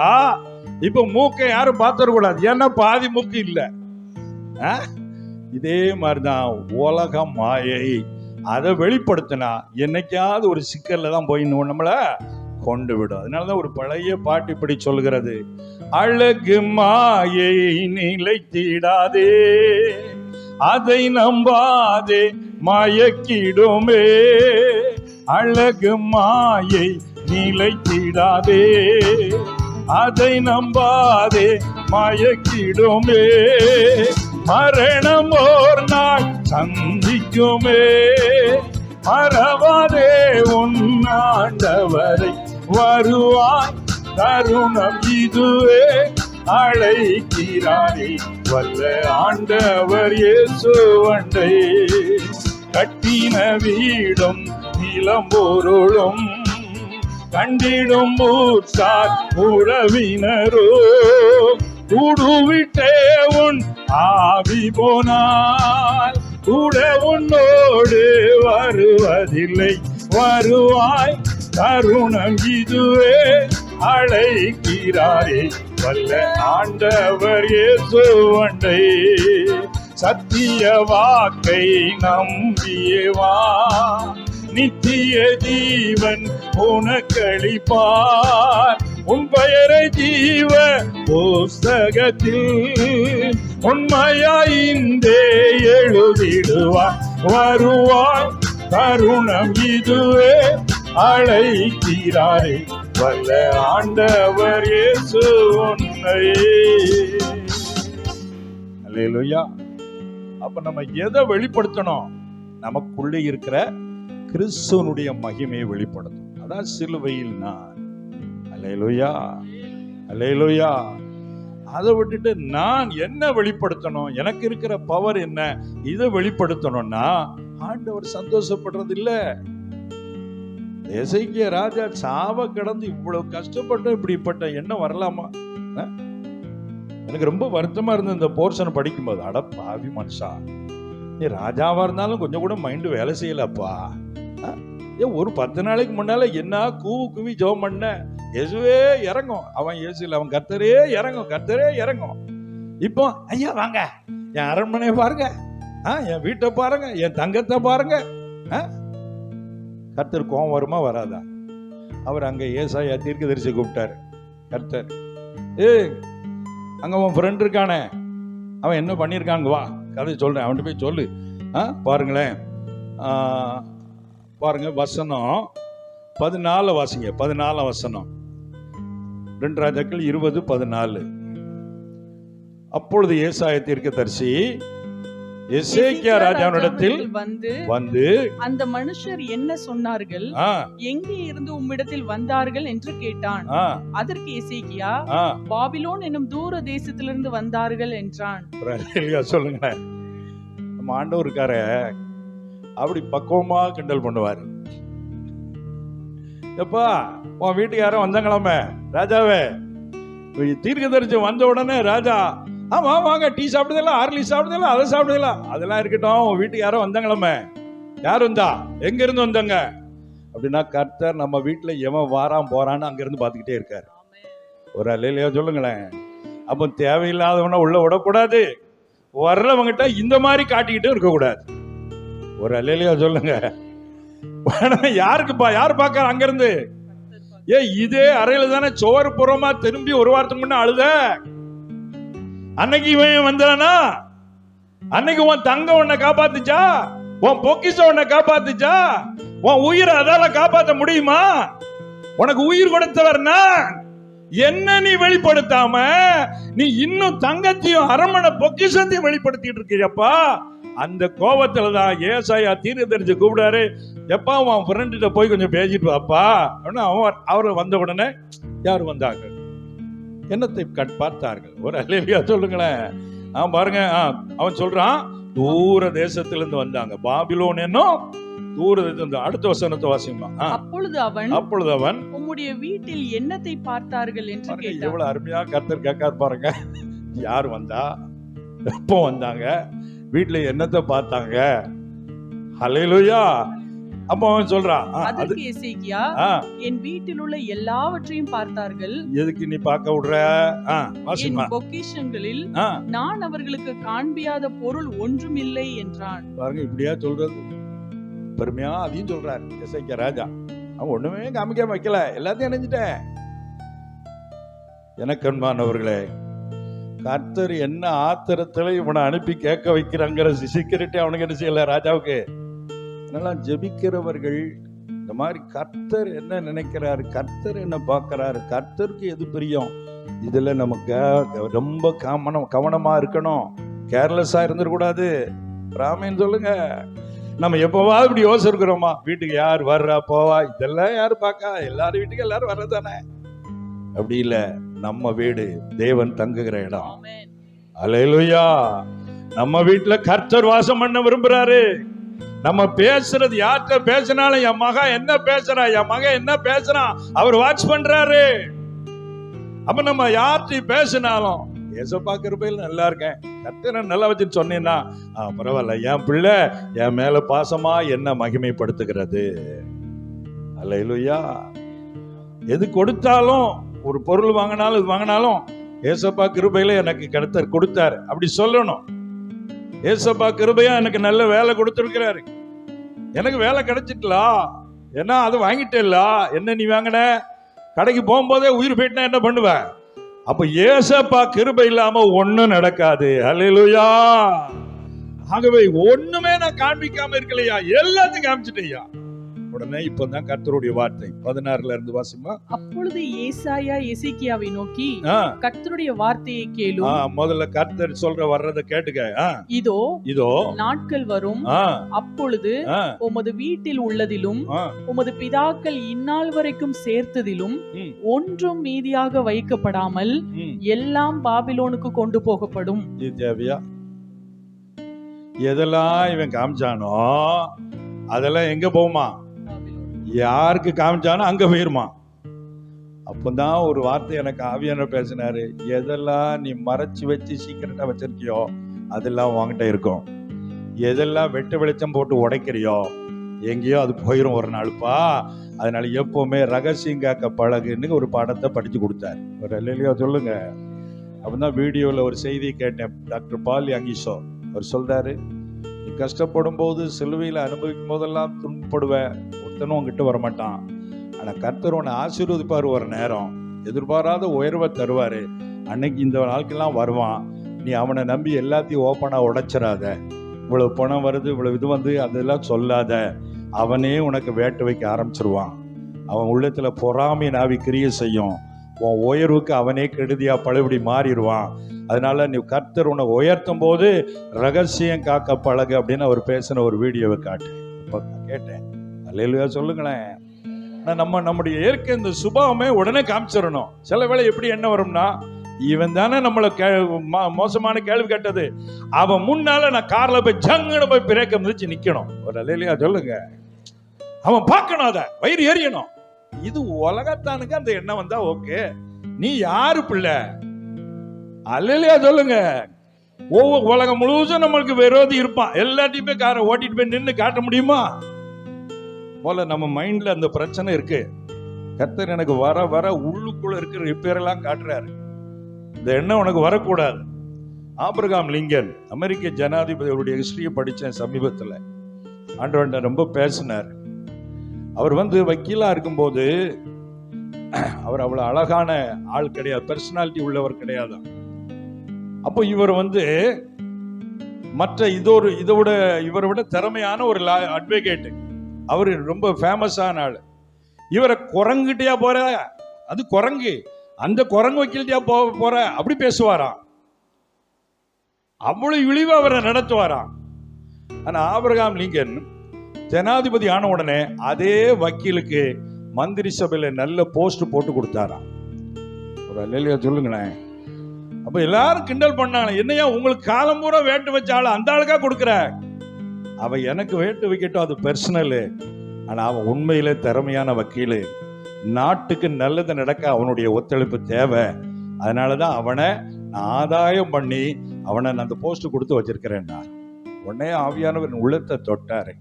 இப்ப மூக்க யாரும் பாத்திரக்கூடாது, ஏன்னா பாதி மூக்கு இல்ல. இதே மாதிரிதான் உலகம் மாயை. அதை வெளிப்படுத்தினா என்னைக்காவது ஒரு சிக்கல்ல தான் போய் நம்மள கொண்டு விடும். அதனாலதான் ஒரு பழைய பாட்டு இப்படி சொல்கிறது, அழகு மாயை நிலைத்திடாதே, அதை நம்பாதே மயக்கிடுமே. அழகு மாயை நிலைத்திடாதே, அதை நம்பாதே மயக்கிடுமே. மரணம் ஓர் நாள் சந்திக்குமே, மறவாதே உன் ஆண்டவரை, வருவாய் தருணம் இதுவே, அழைக்கிறாரே வல்ல ஆண்டவர் இயேசு அண்டை. கட்டின வீடும் நிலம் பொருளும் கண்டிடும் ஊர்சார் உறவினரோ, கூடுவிட்டே உன் ஆவி போனால் கூட உன்னோடு வருவதில்லை. வருவாய் தருணம் இதுவே, அழைக்கிறாரே வல்ல ஆண்டவர் இயேசு அண்டை. சத்திய வாக்கை நம்பியவா, நித்திய ஜீவன் உனக்களிப்பார். உன் பெயரை ஜீவ புஸ்தகத்தில் உண்மையாயின்றே எழுதிடுவார். வருவாய் தருணம் இதுவே, அழைக்கிறாரே வல்ல ஆண்டவர் இயேசு உன்னை. அல்லேலூயா. அப்ப நம்ம எதை வெளிப்படுத்தணும்? நமக்குள்ளே இருக்கிற கிறிஸ்துவனுடைய மகிமையை வெளிப்படுத்தும். அதான் சிலுவையில் நான். அல்லேலூயா, அல்லேலூயா. அதை விட்டுட்டு நான் என்ன வெளிப்படுத்தணும், எனக்கு இருக்கிற பவர் என்ன, இதை வெளிப்படுத்தணும்னா ஆண்டவர் சந்தோஷப்படுறது இல்ல. எசேக்கியா ராஜா சாவ கடந்து இவ்வளவு கஷ்டப்பட்டு இப்படிப்பட்ட எண்ணம் வரலாமா? எனக்கு ரொம்ப வருத்தமா இருந்தது இந்த போர்ஷன் படிக்கும்போது. அட பாவி மனுஷா, நீ ராஜாவா இருந்தாலும் கொஞ்சம் கூட மைண்ட் வேலை செய்யலப்பா. ஒரு 10 நாளைக்கு முன்னால என்ன கூவி ஜெபம் பண்ண, இயேசுவே இறங்கும். அவன் இயேசு இல்ல, அவன் கர்த்தரே இறங்கும், கர்த்தரே இறங்கும். இப்போ ஐயா வாங்க, என் அரண்மனையை பாருங்க, என் வீட்டை பாருங்க, என் தங்கத்தை பாருங்க. கர்த்தர் கோவம் வருமா வராதா? அவர் அங்க ஏசாயா தீர்க்கதரிசி கூப்பிட்டாரு. கர்த்தர், அங்க உன் ஃப்ரெண்ட் இருக்கானே, அவன் என்ன பண்ணியிருக்காங்க, வா கதை சொல்றேன், அவன்கிட்ட போய் சொல்லு. பாருங்களேன், பாருங்க வசனம் 14 வாசிங்க. 14 வசனம் 2 ராஜாக்கள் 20:14. அப்பொழுது ஏசாயா தீர்க்கதரிசி எசேக்கியா ராஜாவினிடத்தில் வந்து அந்த மனுஷர் என்ன சொன்னார்கள், எங்கே இருந்து உம்மிடத்தில் வந்தார்கள் என்று கேட்டான். அதற்கு எசேக்கியா, பாபிலோன் என்னும் தூர தேசத்திலிருந்து வந்தார்கள் என்றான். சொல்லுங்க, நம்ம ஆண்டவர் இருக்காரு, அப்படி பக்குவமா கிண்டல் பண்ணுவாரு. எப்பா உன் வீட்டுக்கு யாரும் வந்தாங்களாமே, ராஜாவே தீர்க்கதரிசி வந்த உடனே ராஜா, ஆமா வாங்க, டீ சாப்பிடுதலாம், ஆர்லி சாப்பிடுதலாம், அதை சாப்பிடுதலாம், அதெல்லாம் இருக்கட்டும், உன் வீட்டுக்கு யாரும் வந்தாங்களாமே, யார் வந்தா, எங்க இருந்து வந்தாங்க அப்படின்னா, கர்த்தர் நம்ம வீட்டுல எவன் வாரான் போறான்னு அங்க இருந்து பாத்துக்கிட்டே இருக்காரு. ஒரு அல்லையா சொல்லுங்களேன். அப்போ தேவையில்லாதவன உள்ள விடக்கூடாது, வர்றவங்கிட்ட இந்த மாதிரி காட்டிக்கிட்டும் இருக்கக்கூடாது. ஒரு அல்லையா சொல்லுங்க. யாருக்குப்பா, யார் பாக்க அங்க இருந்து? இதே அறையில தானே சோறு புறமா திரும்பி ஒரு வாரத்துக்கு முன்ன அழுத. அன்னைக்கு இவன் வந்தானா? அன்னைக்கு உன் தங்கம் உன்னை காப்பாத்துச்சா? உன் பொக்கிஷம் உன்னை காப்பாத்துச்சா? உன் உயிரை அதால காப்பாற்ற முடியுமா? உனக்கு உயிர் கொடுத்தவர்னா என்ன நீ வெளிப்படுத்தாம நீ இன்னும் தங்கத்தையும் அரண்மனை பொக்கிஷத்தையும் வெளிப்படுத்திட்டு இருக்கியப்பா. அந்த கோபத்துலதான் ஏசாயா தீர்க்கதரிசி கூப்பிடாரு, எப்பா உன் ஃப்ரெண்ட போய் கொஞ்சம் பேசிட்டு வாப்பா. அவரு வந்த உடனே யாரு வந்தாங்க, என்னத்தை பார்த்தார்கள். ஒரு அல்லேலூயா சொல்லுங்களேன். பாருங்க, அவன் சொல்றான் தூர தேசத்திலிருந்து வந்தாங்க, பாபிலோன் என்னும் தூர தேசம். அடுத்த வசனத்தை வாசிமா. அப்பொழுது அவன் உம்முடைய வீட்டில் என்னத்தை பார்த்தார்கள் என்று கேட்டான். எவ்வளவு அருமையா கர்த்தர் கேட்காரு பாருங்க. யார் வந்தா, எப்போ வந்தாங்க, வீட்டுல என்னத்தை பார்த்தாங்க. அல்லேலூயா. அப்ப அவன் சொல்றான், அதற்கு எசேக்கியா, என் வீட்டில் உள்ள எல்லாவற்றையும் பார்த்தார்கள். எதுக்கு நீ பார்க்க விடுற? பொக்கிஷங்களில் நான் அவர்களுக்கு காண்பியாத பொருள் ஒன்றும் இல்லை என்றான். பாருங்க, இப்படியா சொல்றது, பெருமையா அதையும் சொல்றாரு எசேக்கியா ராஜா. அவன் ஒண்ணுமே காமிக்காம வைக்கல, எல்லாத்தையும் நினைச்சிட்டேன். எனக்கு அன்பானவர்களே, கர்த்தர் என்ன ஆத்திரத்துல இவனை அனுப்பி கேட்க வைக்கிறாங்கிற சீக்கிரட்டே அவனுக்கு என்ன செய்யல ராஜாவுக்கு. அதனால ஜெபிக்கிறவர்கள் இந்த மாதிரி கர்த்தர் என்ன நினைக்கிறாரு, கர்த்தர் என்ன பார்க்கிறாரு, கர்த்தருக்கு எது பிரியம், இதுல நமக்கு ரொம்ப கவனமா இருக்கணும். கேர்லெஸ்ஸா இருந்துடக்கூடாது. ராமேன்னு சொல்லுங்க. நம்ம எப்பவாவது இப்படி யோசிக்கிறோமா, வீட்டுக்கு யார் வர்றா போவா, இதெல்லாம் யாரு பார்க்கா, எல்லாரும் வீட்டுக்கு எல்லாரும் வர்றதானே? அப்படி இல்ல, நம்ம வீடு தேவன் தங்குகிற இடம். அல்லேலூயா. நம்ம வீட்டுல கர்த்தர் வாசம் பண்ண விரும்புறாரு. நம்ம பேசுறது யார்கிட்ட பேசினாலும், என் மகன் என்ன பேசுறா, என் மகன் என்ன பேசுறான், அவர் வாட்ச் பண்றாரு. அப்ப நம்ம யார்கிட்ட பேசினாலும் ஏசப்பா கிருபையில நல்லா இருக்கேன், கர்த்தரை நல்லா வச்சுன்னு சொன்னீங்கன்னா பரவாயில்ல, என் பிள்ளை என் மேல பாசமா என்ன மகிமைப்படுத்துகிறது. அல்லேலூயா. எது கொடுத்தாலும், ஒரு பொருள் வாங்கினாலும் இது வாங்கினாலும் ஏசப்பா கிருபையில எனக்கு கர்த்தர் கொடுத்தாரு அப்படி சொல்லணும். ஏசப்பா கிருபையா எனக்கு நல்ல வேலை கொடுத்திருக்கிறாரு, எனக்கு வேலை கிடைச்சிட்டலா, ஏன்னா அது வாங்கிட்டேல்ல. என்ன நீ வாங்கின? கடைக்கு போகும்போதே உயிர் போயிட்டா என்ன பண்ணுவ? அப்ப ஏசப்பா கிருபை இல்லாம ஒண்ணும் நடக்காது. அல்லேலூயா. ஆகவே ஒண்ணுமே நான் காண்பிக்காம இருக்கலையா, எல்லாத்தையும் காமிச்சிட்டேயா. உடனே இப்பதான் கர்த்தருடைய வார்த்தை 16ல இருந்து வாசிமா. அப்பொழுது ஏசாயா எசேக்கியாவை நோக்கி, கர்த்தருடைய வார்த்தையை கேளும். முதல்ல கர்த்தர் சொல்ற வர்றத கேட்டுக்க. இதோ நாட்கள் வரும், அப்பொழுது உமது வீட்டில் உள்ளதிலும் உமது பிதாக்கள் இந்நாள் வரைக்கும் சேர்த்ததிலும் ஒன்றும் மீதியாக வைக்கப்படாமல் எல்லாம் பாபிலோனுக்கு கொண்டு போகப்படும். இது தேவையா? எதெல்லாம் இவன் காமிச்சானோ அதெல்லாம் எங்க போகுமா? யாருக்கு காமிச்சானோ அங்க போயிருமா. அப்பதான் ஒரு வார்த்தை எனக்கு ஆவியானவர் பேசினாரு, எதெல்லாம் நீ மறைச்சு வச்சு சீக்கிரட்டா வச்சிருக்கியோ அதெல்லாம் உன்கிட்ட இருக்கும். எதெல்லாம் வெட்டு வெளிச்சம் போட்டு உடைக்கிறியோ எங்கேயோ அது போயிரும் ஒரு நாளுப்பா. அதனால எப்பவுமே ரகசியம் காக்க பழகுன்னு ஒரு பாடத்தை படிச்சு கொடுத்தாரு. ஒரு இல்லையா சொல்லுங்க. அப்பதான் வீடியோல ஒரு செய்தியை கேட்டேன். டாக்டர் பால் யங்கிஷோ அவர் சொல்றாரு, நீ கஷ்டப்படும் போது சிலுவையில் அனுபவிக்கும் போதெல்லாம் துன்பப்படுவேன், ஒருத்தனும் உங்ககிட்ட வரமாட்டான். ஆனா கர்த்தர் உன்னை ஆசீர்வதிப்பார். ஒரு நேரம் எதிர்பாராத உயர்வை தருவாரு. அன்னைக்கு இந்த நாட்கெல்லாம் வருவான். நீ அவனை நம்பி எல்லாத்தையும் ஓப்பனா உடைச்சிடாத. இவ்வளவு பணம் வருது, இவ்வளவு இது வந்து அதெல்லாம் சொல்லாத. அவனே உனக்கு வேட்டு வைக்க ஆரம்பிச்சிருவான். அவன் உள்ளத்துல பொறாமை நாவி கிரியை செய்யும். உன் உயர்வுக்கு அவனே கெடுதியா பழுபடி மாறிடுவான். அதனால நீ கர்த்தர் உன்னை உயர்த்தும் போது ரகசியம் காக்க பழகு அப்படின்னு அவர் பேசின ஒரு வீடியோவை காட்டேன். இப்போ கேட்டேன். அல்லேலூயா சொல்லுங்களேன். நம்முடைய இயற்கை இந்த சுபாவமே உடனே காமிச்சிடணும். சில வேளை எப்படி என்ன வரும்னா, இவன் தானே நம்மளை மோசமான கேள்வி கேட்டது, அவன் முன்னால நான் கார்ல போய் ஜங்குன்னு போய் பிரேக்க மிதிச்சு நிக்கணும். ஒரு அல்லேலூயா சொல்லுங்க. அவன் பார்க்கணும், அத வயிறு எரியணும். இது உலகத்தானுக்கு அந்த எண்ணம் வந்தா ஓகே. நீ யாரு பிள்ளை? அல்லேலூயா சொல்லுங்க. ஒவ்வொரு உலகம் முழுவதும் நம்மளுக்கு விரோதி இருப்பான். எல்லாத்தையுமே காரை ஓட்டிட்டு போய் நின்று காட்ட முடியுமா? போல நம்ம மைண்ட்ல அந்த பிரச்சனை இருக்கு. கர்த்தர் எனக்கு வர வர உள்ளுக்குள்ள இருக்கிற ரிப்பேர் எல்லாம் காட்டுறாரு. இந்த எண்ணம் உனக்கு வரக்கூடாது. ஆபிரகாம் லிங்கன் அமெரிக்க ஜனாதிபதியுடைய ஹிஸ்டரியை படிச்சேன் சமீபத்தில். ஆண்டவன் ரொம்ப பேசினார். அவர் வக்கீலா இருக்கும்போது அவர் அவ்வளவு அழகான ஆள் கிடையாது, பர்சனாலிட்டி உள்ளவர் கிடையாது. அப்போ இவர் மற்ற இவரை விட திறமையான ஒரு அட்வொகேட். அவரு ரொம்ப ஃபேமஸான ஆள். இவரை குரங்குட்டியா போற, அது குரங்கு, அந்த குரங்கு வக்கீல்ட்டியா போற அப்படி பேசுவாராம். அவ்வளவு இழிவா அவரை நடத்துவாராம். ஆனா ஆபிரகாம் லிங்கன் ஜனாதிபதி ஆன உடனே அதே வக்கீலுக்கு மந்திரி சபையில நல்ல போஸ்ட் போட்டு கொடுத்தாராம். ஒரு அல்லேலூயா சொல்லுங்களேன். அப்ப எல்லாரும் கிண்டல் பண்ணாங்க, என்னையா உங்களுக்கு காலம் பூரா வேட்டு வச்சாலும் அந்த ஆளுக்கா கொடுக்குற? அவ எனக்கு வேட்டு வைக்கட்டும், அது பர்சனல். ஆனா அவன் உண்மையிலே திறமையான வக்கீலு. நாட்டுக்கு நல்லது நடக்க அவனுடைய ஒத்துழைப்பு தேவை. அதனாலதான் அவனை ஆதாயம் பண்ணி அவனை நான் அந்த போஸ்ட் கொடுத்து வச்சிருக்கிறேன்னா. உடனே ஆவியானவர் உள்ளத்தை தொட்டாரு.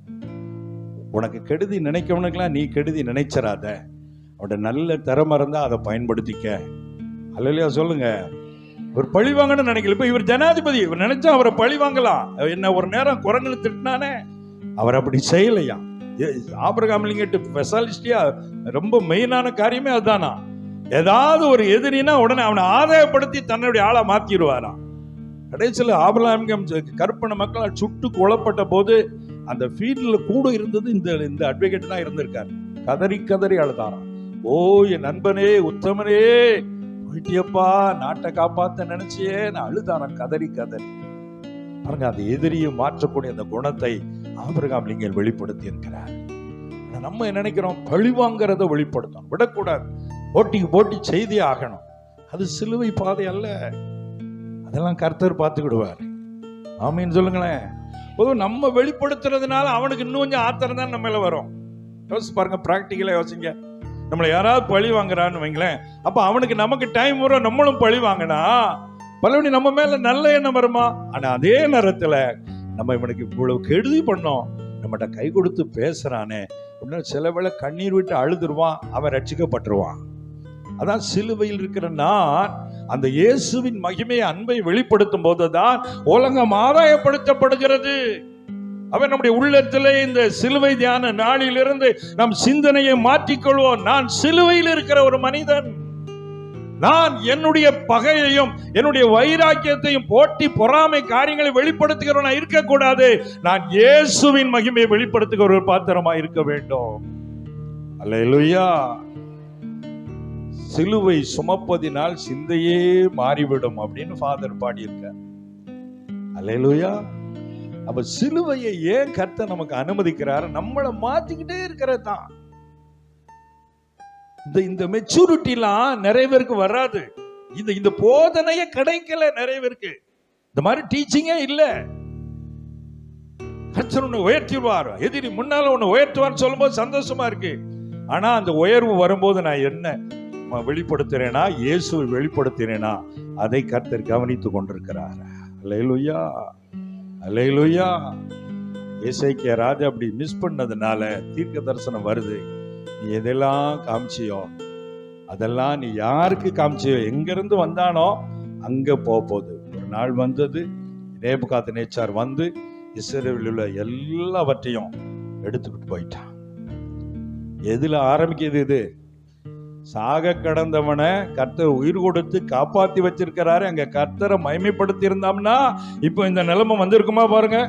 உனக்கு கெடுதி நினைக்கவனுக்கெல்லாம் நீ கெடுதி நினைச்சிடாத. அவட நல்ல திறமை இருந்தா அதை பயன்படுத்திக்க. அல்லேலூயா சொல்லுங்க. ஒரு பழி வாங்கன்னு நினைக்கல. இப்ப இவர் ஜனாதிபதி, இவர் நினைச்சா அவரை பழி வாங்கலாம். என்ன ஒரு நேரம் குரங்குல திட்டினானே, அவர் அப்படி செய்யலையா. ஆபிரகாம் லிங்கன் ஸ்பெஷலிஸ்டியா ரொம்ப மெயினான காரியமே அதுதானா. ஏதாவது ஒரு எதிரினா உடனே அவனை ஆதாயப்படுத்தி தன்னுடைய ஆளா மாத்திடுவாராம். கடைசியில் ஆபிரகாம் கற்பனை மக்களால் சுட்டு கொல்லப்பட்ட போது அந்த ஃபீல்ட்ல கூட இருந்தது இந்த அட்வொகேட் தான் இருந்திருக்காரு. கதறி கதறி அழுதாராம். ஓ என் நண்பனே, உத்தமனே, போயிட்டியப்பா, நாட்டை காப்பாத்த நினைச்சியே நான் அழுதாராம். கதறி கதறி பாருங்க. அந்த எதிரியை மாற்றக்கூடிய அந்த குணத்தை ஆபிரகாம் லிங்கன் வெளிப்படுத்தி இருக்கிறார். நம்ம நினைக்கிறோம் பழிவாங்கிறத வெளிப்படுத்தணும், விடக்கூடாது, போட்டிக்கு போட்டி செய்தி ஆகணும். அது சிலுவை பாதை அல்ல. அதெல்லாம் கர்த்தர் பார்த்துக்கிடுவார். ஆமீன் சொல்லுங்களேன். நம்ம வெளிப்படுத்துறதுனால அவனுக்கு இன்னும் கொஞ்சம் ஆத்திரம் தான் நம்ம மேல வரும். யோசிச்சு பாருங்க, பிராக்டிக்கலா யோசிங்க. நம்மளை யாராவது பழி வாங்குறான்னு வைங்களேன், அப்ப அவனுக்கு நமக்கு டைம் வரும், நம்மளும் பழி வாங்கினா பலவனி நம்ம மேல நல்ல எண்ணம் வருமா? ஆனா அதே நேரத்துல நம்ம இவனுக்கு இவ்வளவு கெடுதி பண்ணோம், நம்மகிட்ட கை கொடுத்து பேசுறானே அப்படின்னா சில வேளை கண்ணீர் விட்டு அழுதுருவான், அவன் ரட்சிக்கப்பட்டுருவான். அதான் சிலுவையில் இருக்கிற நான் அந்த இயேசுவின் மகிமை அன்பை வெளிப்படுத்தும் போதுதான் உலகம் ஆதாயப்படுத்தப்படுகிறது. அவன் நம்முடைய உள்ளத்திலே இந்த சிலுவை தியான நாளிலிருந்து நம் சிந்தனையை மாற்றிக்கொள்வோம். நான் சிலுவையில் இருக்கிற ஒரு மனிதன். நான் என்னுடைய பகையையும் என்னுடைய வைராக்கியத்தையும் போட்டி பொறாமை காரியங்களை வெளிப்படுத்துகிறவனா இருக்கக்கூடாது. நான் இயேசுவின் மகிமையை வெளிப்படுத்துகிற ஒரு பாத்திரமா இருக்க வேண்டும். அல்லேலூயா. சிலுவை சுமப்பதினால் சிந்தையே மாறிவிடும் அப்படின்னு ஃபாதர் பாடியிருக்கார். அல்லேலூயா. அப்ப சிலுவையை ஏன் கர்த்தர் நமக்கு அனுமதிக்கிறார்? நம்மளை மாத்திக்கிட்டே இருக்கிறது தான். இந்த மெச்சூரிட்டிலாம் நிறைய பேருக்கு வராது. இந்த போதனையே கிடைக்கல நிறைய பேருக்கு. இந்த மாதிரி டீச்சிங்கே இல்ல. கர்த்தர் உன்னை உயர்த்திடுவார், எதிரி முன்னால உன்னை உயர்த்துவார் சொல்லும்போது சந்தோஷமா இருக்கு. ஆனா அந்த உயர்வு வரும்போது நான் என்ன வெளிப்படுத்துறேனா, இயேசுவை வெளிப்படுத்தினேனா, அதை கர்த்தர் கவனித்துக் கொண்டிருக்கிறார். அல்லேலூயா, அல்லேலூயா. எசேக்கியா ராஜா அப்படி மிஸ் பண்ணதுனால தீர்க்க தரிசனம் வருது. நீ எதெல்லாம் காமிச்சியோ அதெல்லாம் நீ யாருக்கு காமிச்சியோ, எங்க இருந்து வந்தானோ அங்க போகுது. ஒரு நாள் வந்தது, நேபுகாத்நேச்சார் வந்து இஸ்ரவேலில் உள்ள எல்லாவற்றையும் எடுத்துக்கிட்டு போயிட்டான். எதுல ஆரம்பிக்குது இது? சாக கடந்தவனை கர்த்தர் உயிர் கொடுத்து காப்பாத்தி வச்சிருக்கிறாரு. அங்க கர்த்தரை மகிமைப்படுத்தி இருந்தாம்னா இப்போ இந்த நிலைமை வந்திருக்குமா பாருங்க.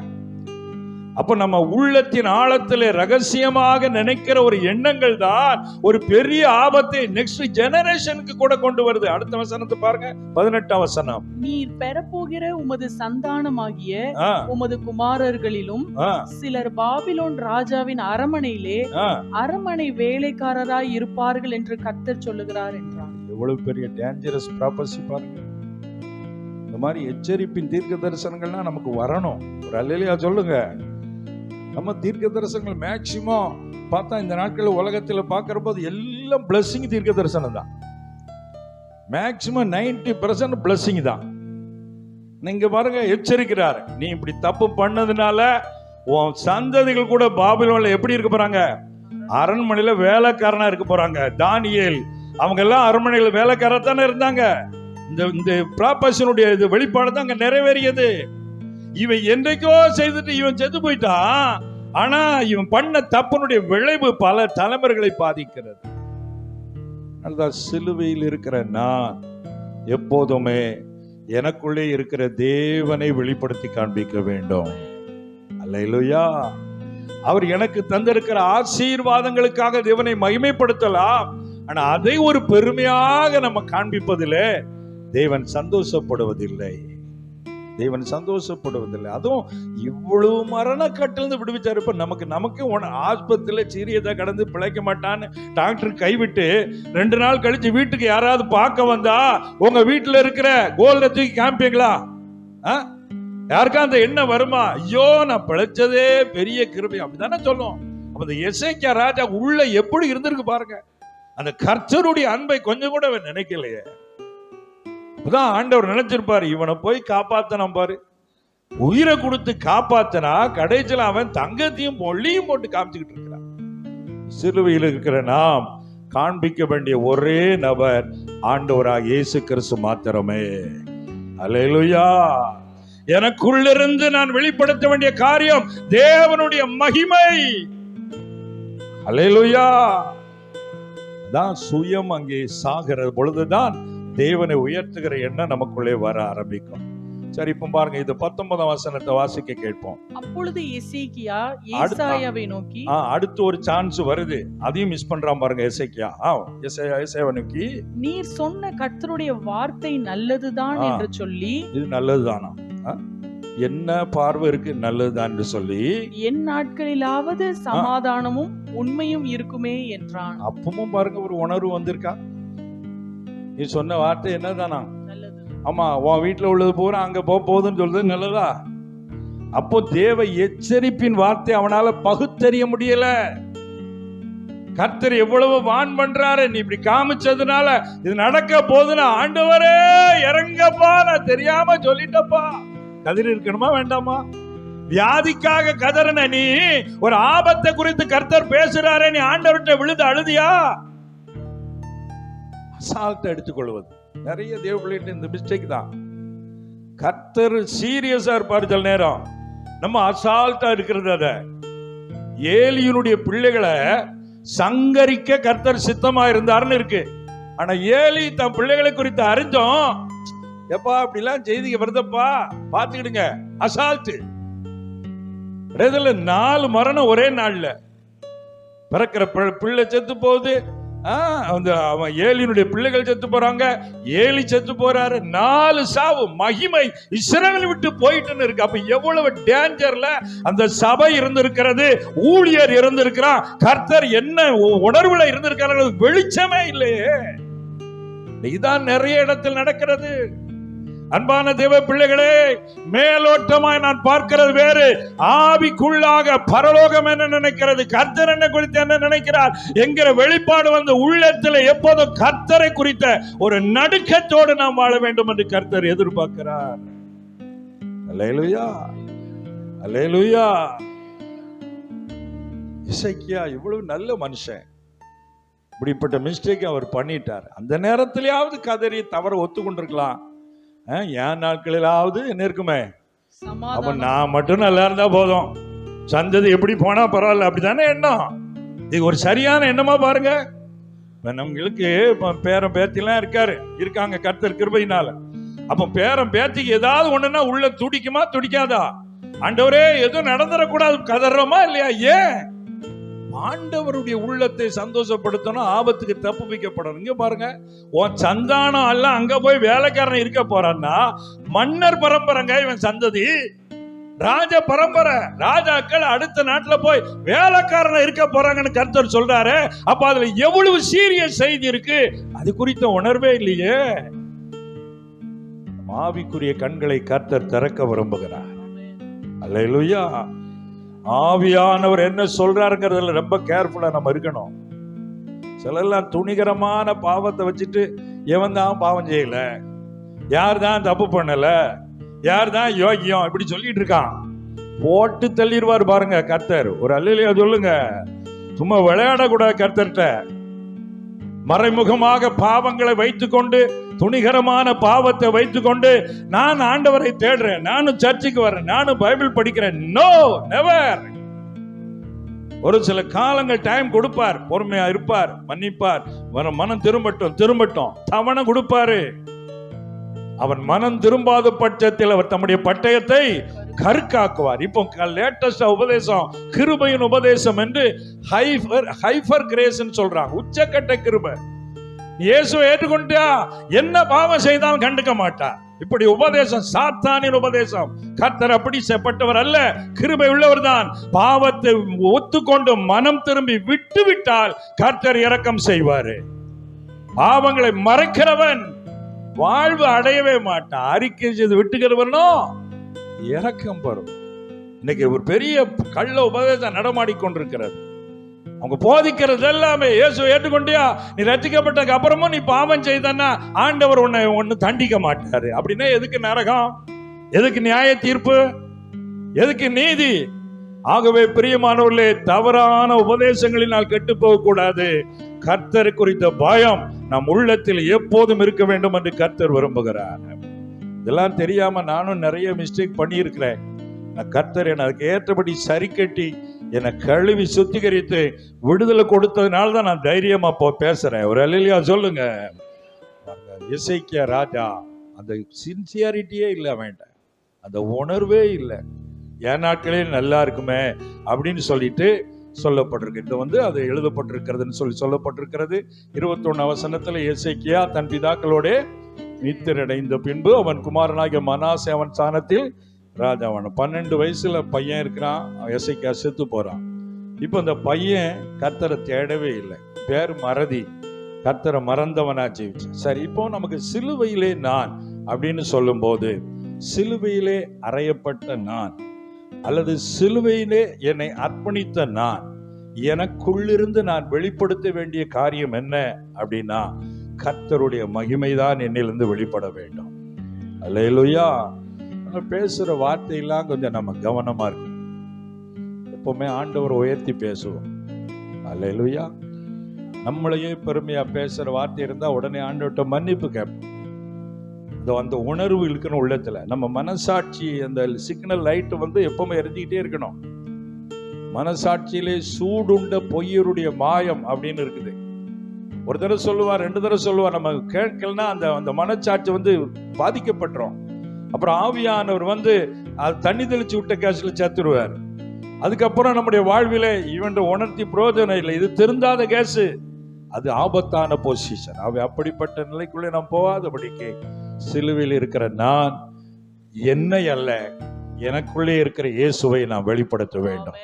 அப்ப நம்ம உள்ளத்தின் ஆழத்திலே ரகசியமாக நினைக்கிற ஒரு எண்ணங்கள் தான் ஒரு பெரிய ஆபத்தை நெக்ஸ்ட் ஜெனரேஷனுக்கு கூட கொண்டு வருது. அடுத்த வசனத்தை பாருங்க, 18ஆம் வசனம். நீர் பெறப்போகிற உமது சந்தானமாகிய உமது குமாரர்களிலும் சிலர் பாபிலோன் ராஜாவின் அரமனையிலே அரமனை வேலைக்காரராய் இருப்பார்கள் என்று கர்த்தர் சொல்லுகிறார் என்றார். எவ்வளவு பெரிய டேஞ்சரஸ் ப்ராபசி பாருங்க. இந்த மாதிரி எச்சரிப்பின் தீர்க்க தரிசனங்கள்லாம் நமக்கு வரணும். ஒரு அல்லேலூயா சொல்லுங்க. நம்ம தீர்க்க தரிசனங்கள் மேக்சிமம் பார்த்தா இந்த நாட்கள் உலகத்தில் பார்க்கிற போது எல்லாம் பிளஸிங் தீர்க்க தரிசனம் தான். மேக்சிமம் 90% பிளஸிங் தான். நீங்க பாருங்க, எச்சரிக்கிறார். நீ இப்படி தப்பு பண்ணதுனால உன் சந்ததிகள் கூட பாபிலோன்ல எப்படி இருக்க போறாங்க? அரண்மனையில வேலைக்காரனா இருக்க போறாங்க. தானியேல் அவங்க எல்லாம் அரண்மனையில வேலைக்காரா தானே இருந்தாங்க. இந்த ப்ராபஷனுடைய இது வெளிப்பாடு தான் அங்க நிறைவேறியது. இவன் என்றைக்கோ செய்துட்டு இவன் செத்து போயிட்டான். ஆனா இவன் பண்ண தப்பனுடைய விளைவு பல தலைமுறைகளை பாதிக்கிறது. அதுதான் சிலுவையில் இருக்கிற நான் எப்போதுமே எனக்குள்ளே இருக்கிற தேவனை வெளிப்படுத்தி காண்பிக்க வேண்டும். அல்லேலூயா. அவர் எனக்கு தந்திருக்கிற ஆசீர்வாதங்களுக்காக தேவனை மகிமைப்படுத்தலாம். ஆனா அதை ஒரு பெருமையாக நம்ம காண்பிப்பதிலே தேவன் சந்தோஷப்படுவதில்லை. தேவன் சந்தோஷப்படுவதில்லை. அதுவும் இவ்வளவு மரண கட்டிலிருந்து விடுவிச்சாரு. இப்ப நமக்கு ஆஸ்பத்திரியில சீரியஸா கடந்து பிழைக்க மாட்டான்னு டாக்டர் கைவிட்டு 2 நாள் கழிச்சு வீட்டுக்கு யாராவது பார்க்க வந்தா உங்க வீட்டுல இருக்கிற கோல்ட தூக்கி காமிப்பீங்களா? யாருக்கா அந்த எண்ணம் வருமா? ஐயோ நான் பிழைச்சதே பெரிய கிருபை, அப்படித்தானே சொல்லும். அப்ப இந்த எசேக்கியா ராஜா உள்ள எப்படி இருந்திருக்கு பாருங்க. அந்த கர்த்தருடைய அன்பை கொஞ்சம் கூட அவன் நினைக்கலையே. அப்பதான் ஆண்டவர் நினைச்சிருப்பாரு, இவனை போய் காப்பாத்தனம் பாரு, உயிரை கொடுத்து காப்பாத்தனா கடைசியில் அவன் தங்கத்தையும் மொழியும் போட்டு காமிச்சுக்கிட்டு இருக்கிறான். சிலுவையில் இருக்கிற நாம் காண்பிக்க வேண்டிய ஒரே நபர் ஆண்டவராக இயேசு கிறிஸ்து மாத்திரமே. அல்லேலூயா. எனக்குள்ளிருந்து நான் வெளிப்படுத்த வேண்டிய காரியம் தேவனுடைய மகிமை. அல்லேலூயா. தான் சுயம் அங்கே சாகிற பொழுதுதான் தேவனை உயர்த்துகிற எண்ணம் நமக்குள்ளே வர ஆரம்பிக்கும். சரி, இப்ப பாருங்க, இது 19ஆம் வசனத்தை வாசிக்க கேட்போம். அப்பொழுது எசேக்கியா ஏசாயாவை நோக்கி, அடுத்து ஒரு சான்ஸ் வருது, அதையும் மிஸ் பண்றான் பாருங்க. எசேக்கியா ஏசாயாவை நோக்கி, நீர் சொன்ன கர்த்தருடைய வார்த்தை நல்லதுதான் என்று சொல்லி, இது நல்லதுதானா? என்ன பார்வை இருக்கு நல்லதுதான் என்று சொல்லி, என் நாட்களிலாவது சமாதானமும் உண்மையும் இருக்குமே என்றான். அப்பவும் பாருங்க ஒரு உணர்வு வந்திருக்கா? நீ சொன்ன வார்த்தை என்னதானா? ஆமா, உன் வீட்டுல உள்ளது பூரா அங்க போகுதுன்னு சொல்றது நல்லதா? அப்போ தேவ எச்சரிப்பின் வார்த்தை அவனால பகுத்தறிய முடியல. கர்த்தர் எவ்வளவு வான் பண்றாரு, நீ இப்படி காமிச்சதுனால இது நடக்க போகுதுன்னா, ஆண்டவரே இறங்கப்பா, நான் தெரியாம சொல்லிட்டப்பா. கதிர் இருக்கணுமா வேண்டாமா? வியாதிக்காக கதறின நீ ஒரு ஆபத்தை குறித்து கர்த்தர் பேசுறாரே, நீ ஆண்டவர்கிட்ட விழுந்து அழுதியா? அசால்ட்டா எடுத்துக்கொள்வது நிறைய தேவ பிள்ளைகிட்ட இந்த மிஸ்டேக் தான். கர்த்தர் சீரியஸா இருப்பாரு சில நேரம், நம்ம அசால்ட்டா இருக்கிறது. அத ஏலியினுடைய பிள்ளைகளை சங்கரிக்க கர்த்தர் சித்தமா இருந்தாருன்னு இருக்கு. ஆனா ஏலி தன் பிள்ளைகளை குறித்து அறிஞ்சோம், எப்பா அப்படிலாம் செய்திக்கு வருதப்பா பாத்துக்கிடுங்க, அசால்ட்டு. 4 மரணம் ஒரே நாள்ல. பிறக்கிற பிள்ளை செத்து போகுது. அவன் ஏலியினுடைய பிள்ளைகள் செத்து போறாங்க, ஏலி செத்து போறாரு. 4 சாவு. மகிமை இஸ்ரவேலை விட்டு போயிட்டுன்னு இருக்கு. அப்ப எவ்வளவு டேஞ்சர்ல அந்த சபை இருந்திருக்கிறது, ஊழியர் இருந்திருக்கிறான், கர்த்தர் என்ன உணர்வுல இருந்திருக்காரு, வெளிச்சமே இல்லையே. இதான் நிறைய இடத்தில் நடக்கிறது. அன்பான தேவ பிள்ளைகளே, மேலோட்டமாய் நான் பார்க்கிறது வேறு, ஆவிக்குள்ளாக பரலோகம் என்ன நினைக்கிறது, கர்த்தர் என்ன குறித்து என்ன நினைக்கிறார் என்கிற வெளிப்பாடு வந்து உள்ளத்தில் எப்போதும் கர்த்தரை குறித்த ஒரு நடுக்கத்தோடு நாம் வாழ வேண்டும் என்று கர்த்தர் எதிர்பார்க்கிறார். அல்லேலூயா, அல்லேலூயா. எசேக்கியா இவ்வளவு நல்ல மனுஷன், இப்படிப்பட்ட மிஸ்டேக் அவர் பண்ணிட்டார். அந்த நேரத்திலேயாவது கதறி தவற ஒத்துக்கொண்டிருக்கலாம். என் நாட்களிலாவது என்ன இருக்குமே, அப்ப நான் மட்டும் நல்லா இருந்தா போதும், சந்ததி எப்படி போனா பரவாயில்ல, அப்படித்தானே எண்ணம். இது ஒரு சரியான எண்ணமா பாருங்க. நம்மளுக்கு பேரன் பேத்திலாம் இருக்காங்க கர்த்தர் கிருபையினால. அப்ப பேரன் பேத்திக்கு ஏதாவது ஒண்ணுன்னா உள்ள துடிக்குமா துடிக்காதா? ஆண்டவரே எதுவும் நடந்துடக்கூடாது கதறோமா இல்லையா? ஏன்? ஆண்டவருடைய உள்ளத்தை சந்தோஷப்படுத்தணும், ஆபத்துக்கு தப்பு வைக்கப்படணும். இங்க பாருங்க, உன் சந்தானம் எல்லாம் அங்க போய் வேலைக்காரன் இருக்க போறான்னா, மன்னர் பரம்பரைங்க இவன் சந்ததி, ராஜ பரம்பரை, ராஜாக்கள் அடுத்த நாட்டுல போய் வேலைக்காரன் இருக்க போறாங்கன்னு கர்த்தர் சொல்றாரு. அப்ப அதுல எவ்வளவு சீரியஸ் செய்தி இருக்கு, அது குறித்த உணர்வே இல்லையே. ஆவிக்குரிய கண்களை கர்த்தர் திறக்க விரும்புகிறார். அல்லேலூயா. ஆவியானவர் என்ன சொல்றாருங்கிறதுல ரொம்ப கேர்ஃபுல்லா நம்ம இருக்கணும். சிலர்லாம் துணிகரமான பாவத்தை வச்சுட்டு, எவன் தான் பாவம் செய்யல, யார் தான் தப்பு பண்ணல, யார் தான் யோகியம், இப்படி சொல்லிட்டு இருக்கான். போட்டு தள்ளிடுவார் பாருங்க கர்த்தர். ஒரு அல்லேலூயா சொல்லுங்க. சும்மா விளையாடக்கூடாது கர்த்தர்கிட்ட. மறைமுகமாக பாவங்களை வைத்துக்கொண்டு, துணிகரமான பாவத்தை வைத்துக்கொண்டு, நான் ஆண்டவரை தேடுறேன், நானும் சர்ச்சுக்கு வரேன், நானும் பைபிள் படிக்கிறேன், நோ, நெவர். ஒரு சில காலங்கள் டைம் கொடுப்பார், பொறுமையா இருப்பார், மன்னிப்பார், மனம் திரும்பட்டும் தவணை கொடுப்பாரு. அவன் மனம் திரும்பாத பட்சத்தில் அவர் தம்முடைய பட்டயத்தை கருக்காக்குவார். இப்போ லேட்டஸ்ட் உபதேசம் கிருபையின் உபதேசம் என்று ஹைஃபர் கிரேஸ் சொல்றாங்க, உச்சக்கட்ட கிருபை. இயேசுவை ஏற்றுக்கொண்டா என்ன பாவம் செய்தாலும் கண்டுக்க மாட்டார். இப்படி உபதேசம் சாத்தானின் உபதேசம். கர்த்தர் அப்படி செய்யப்பட்டவர் அல்ல, கிருபை உள்ளவர் தான். பாவத்தை ஒத்துக்கொண்டு மனம் திரும்பி விட்டு விட்டால் கர்த்தர் இரக்கம் செய்வாரு. பாவங்களை மறைக்கிறவன் வாழ்வு அடையவே மாட்டான். அறிக்கை செய்து விட்டுக்கிறவனோ இரக்கம் பெறும். இன்னைக்கு ஒரு பெரிய கள்ள உபதேசம் நடமாடிக்கொண்டிருக்கிறது. அவங்க போதிக்கிறது எல்லாமே, இயேசுவை ஏற்றுக்கொண்டியா, நீ ரட்சிக்கப்பட்டதுக்கு அப்புறமும் நீ பாவம் செய்தன்னா ஆண்டவர் உன்னை ஒன்னு தண்டிக்க மாட்டாரு. அப்படின்னா எதுக்கு நரகம், எதுக்கு நியாய தீர்ப்பு, எதுக்கு நீதி? ஆகவே பிரியமானவர்களே, தவறான உபதேசங்களினால் கெட்டு போக கூடாது. கர்த்தர் குறித்த பயம் நம் உள்ளத்தில் எப்போதும் இருக்க வேண்டும் என்று கர்த்தர் விரும்புகிறார். இதெல்லாம் தெரியாம நானும் நிறைய மிஸ்டேக் பண்ணியிருக்கிறேன். கர்த்தர் என்னை அதுக்கு ஏற்றபடி சரி கட்டி என்னை கழுவி சுத்திகரித்து விடுதலை கொடுத்ததுனால தான் நான் தைரியமா பேசுறேன். ஒரு அல்லேலூயா சொல்லுங்க. எசேக்கியா ராஜா அந்த சின்சியாரிட்டியே இல்லை, வேண்டாம், அந்த உணர்வே இல்லை. என் நாட்களே நல்லா இருக்குமே அப்படின்னு சொல்லிட்டு சொல்லப்பட்டிருக்கு. இது அது எழுதப்பட்டிருக்கிறதுன்னு சொல்லப்பட்டிருக்கிறது. 21 வசனத்துல எசேக்கியா தன் பிதாக்களோட நித்திரடைந்த பின்பு அவன் குமாரனாகிய மனாசே அவன் ஸ்தானத்தில் ராஜாவான. 12 வயசுல பையன் இருக்கிறான், எசேக்கியா செத்து போறான். இப்ப இந்த பையன் கர்த்தரை தேடவே இல்லை, பேர் மறதி, கர்த்தரை மறந்தவனாச்சு. சரி, இப்போ நமக்கு சிலுவையிலே நான் அப்படின்னு சொல்லும் போது, சிலுவையிலே அறையப்பட்ட நான் அல்லது சிலுவையிலே என்னை அர்ப்பணித்த நான், எனக்குள்ளிருந்து நான் வெளிப்படுத்த வேண்டிய காரியம் என்ன அப்படின்னா, கர்த்தருடைய மகிமைதான் என்னிலிருந்து வெளிப்பட வேண்டும். அல்லேலூயா. பேசுற வார்த்தையெல்லாம் கொஞ்சம் நம்ம கவனமா இருக்கு. எப்பவுமே ஆண்டவர் உயர்த்தி பேசுவோம். அல்லேலூயா. நம்மளையே பெருமையா பேசுற வார்த்தை இருந்தா உடனே ஆண்டவர்கிட்ட மன்னிப்பு கேட்போம். அந்த உணர்வு இருக்கணும் உள்ளத்துல. நம்ம மனசாட்சி அந்த சிக்னல் லைட் எப்பவுமே எரிஞ்சுக்கிட்டே இருக்கணும். மனசாட்சியிலே சூடுண்ட பொய்யருடைய மாயம் அப்படின்னு இருக்குது. ஒரு தடவை சொல்லுவார், 2 தடவை சொல்லுவார். நம்ம கேட்கலன்னா அந்த மனசாட்சி பாதிக்கப்பட்டுரும். அப்புறம் ஆவியானவர் அது தண்ணி தெளிச்சு விட்ட கேஸ்ல சேர்த்துருவார். அதுக்கப்புறம் நம்முடைய வாழ்விலே இவன் உணர்த்தி பிரயோஜனம் இல்லை, இது திருந்தாத கேஸ், அது ஆபத்தான பொசிஷன். அப்படிப்பட்ட நிலைக்குள்ளே நாம் போகாதபடிக்கு சிலுவையில் இருக்கிற நான் என்னை அல்ல, எனக்குள்ளே இருக்கிற இயேசுவை நாம் வெளிப்படுத்த வேண்டும்.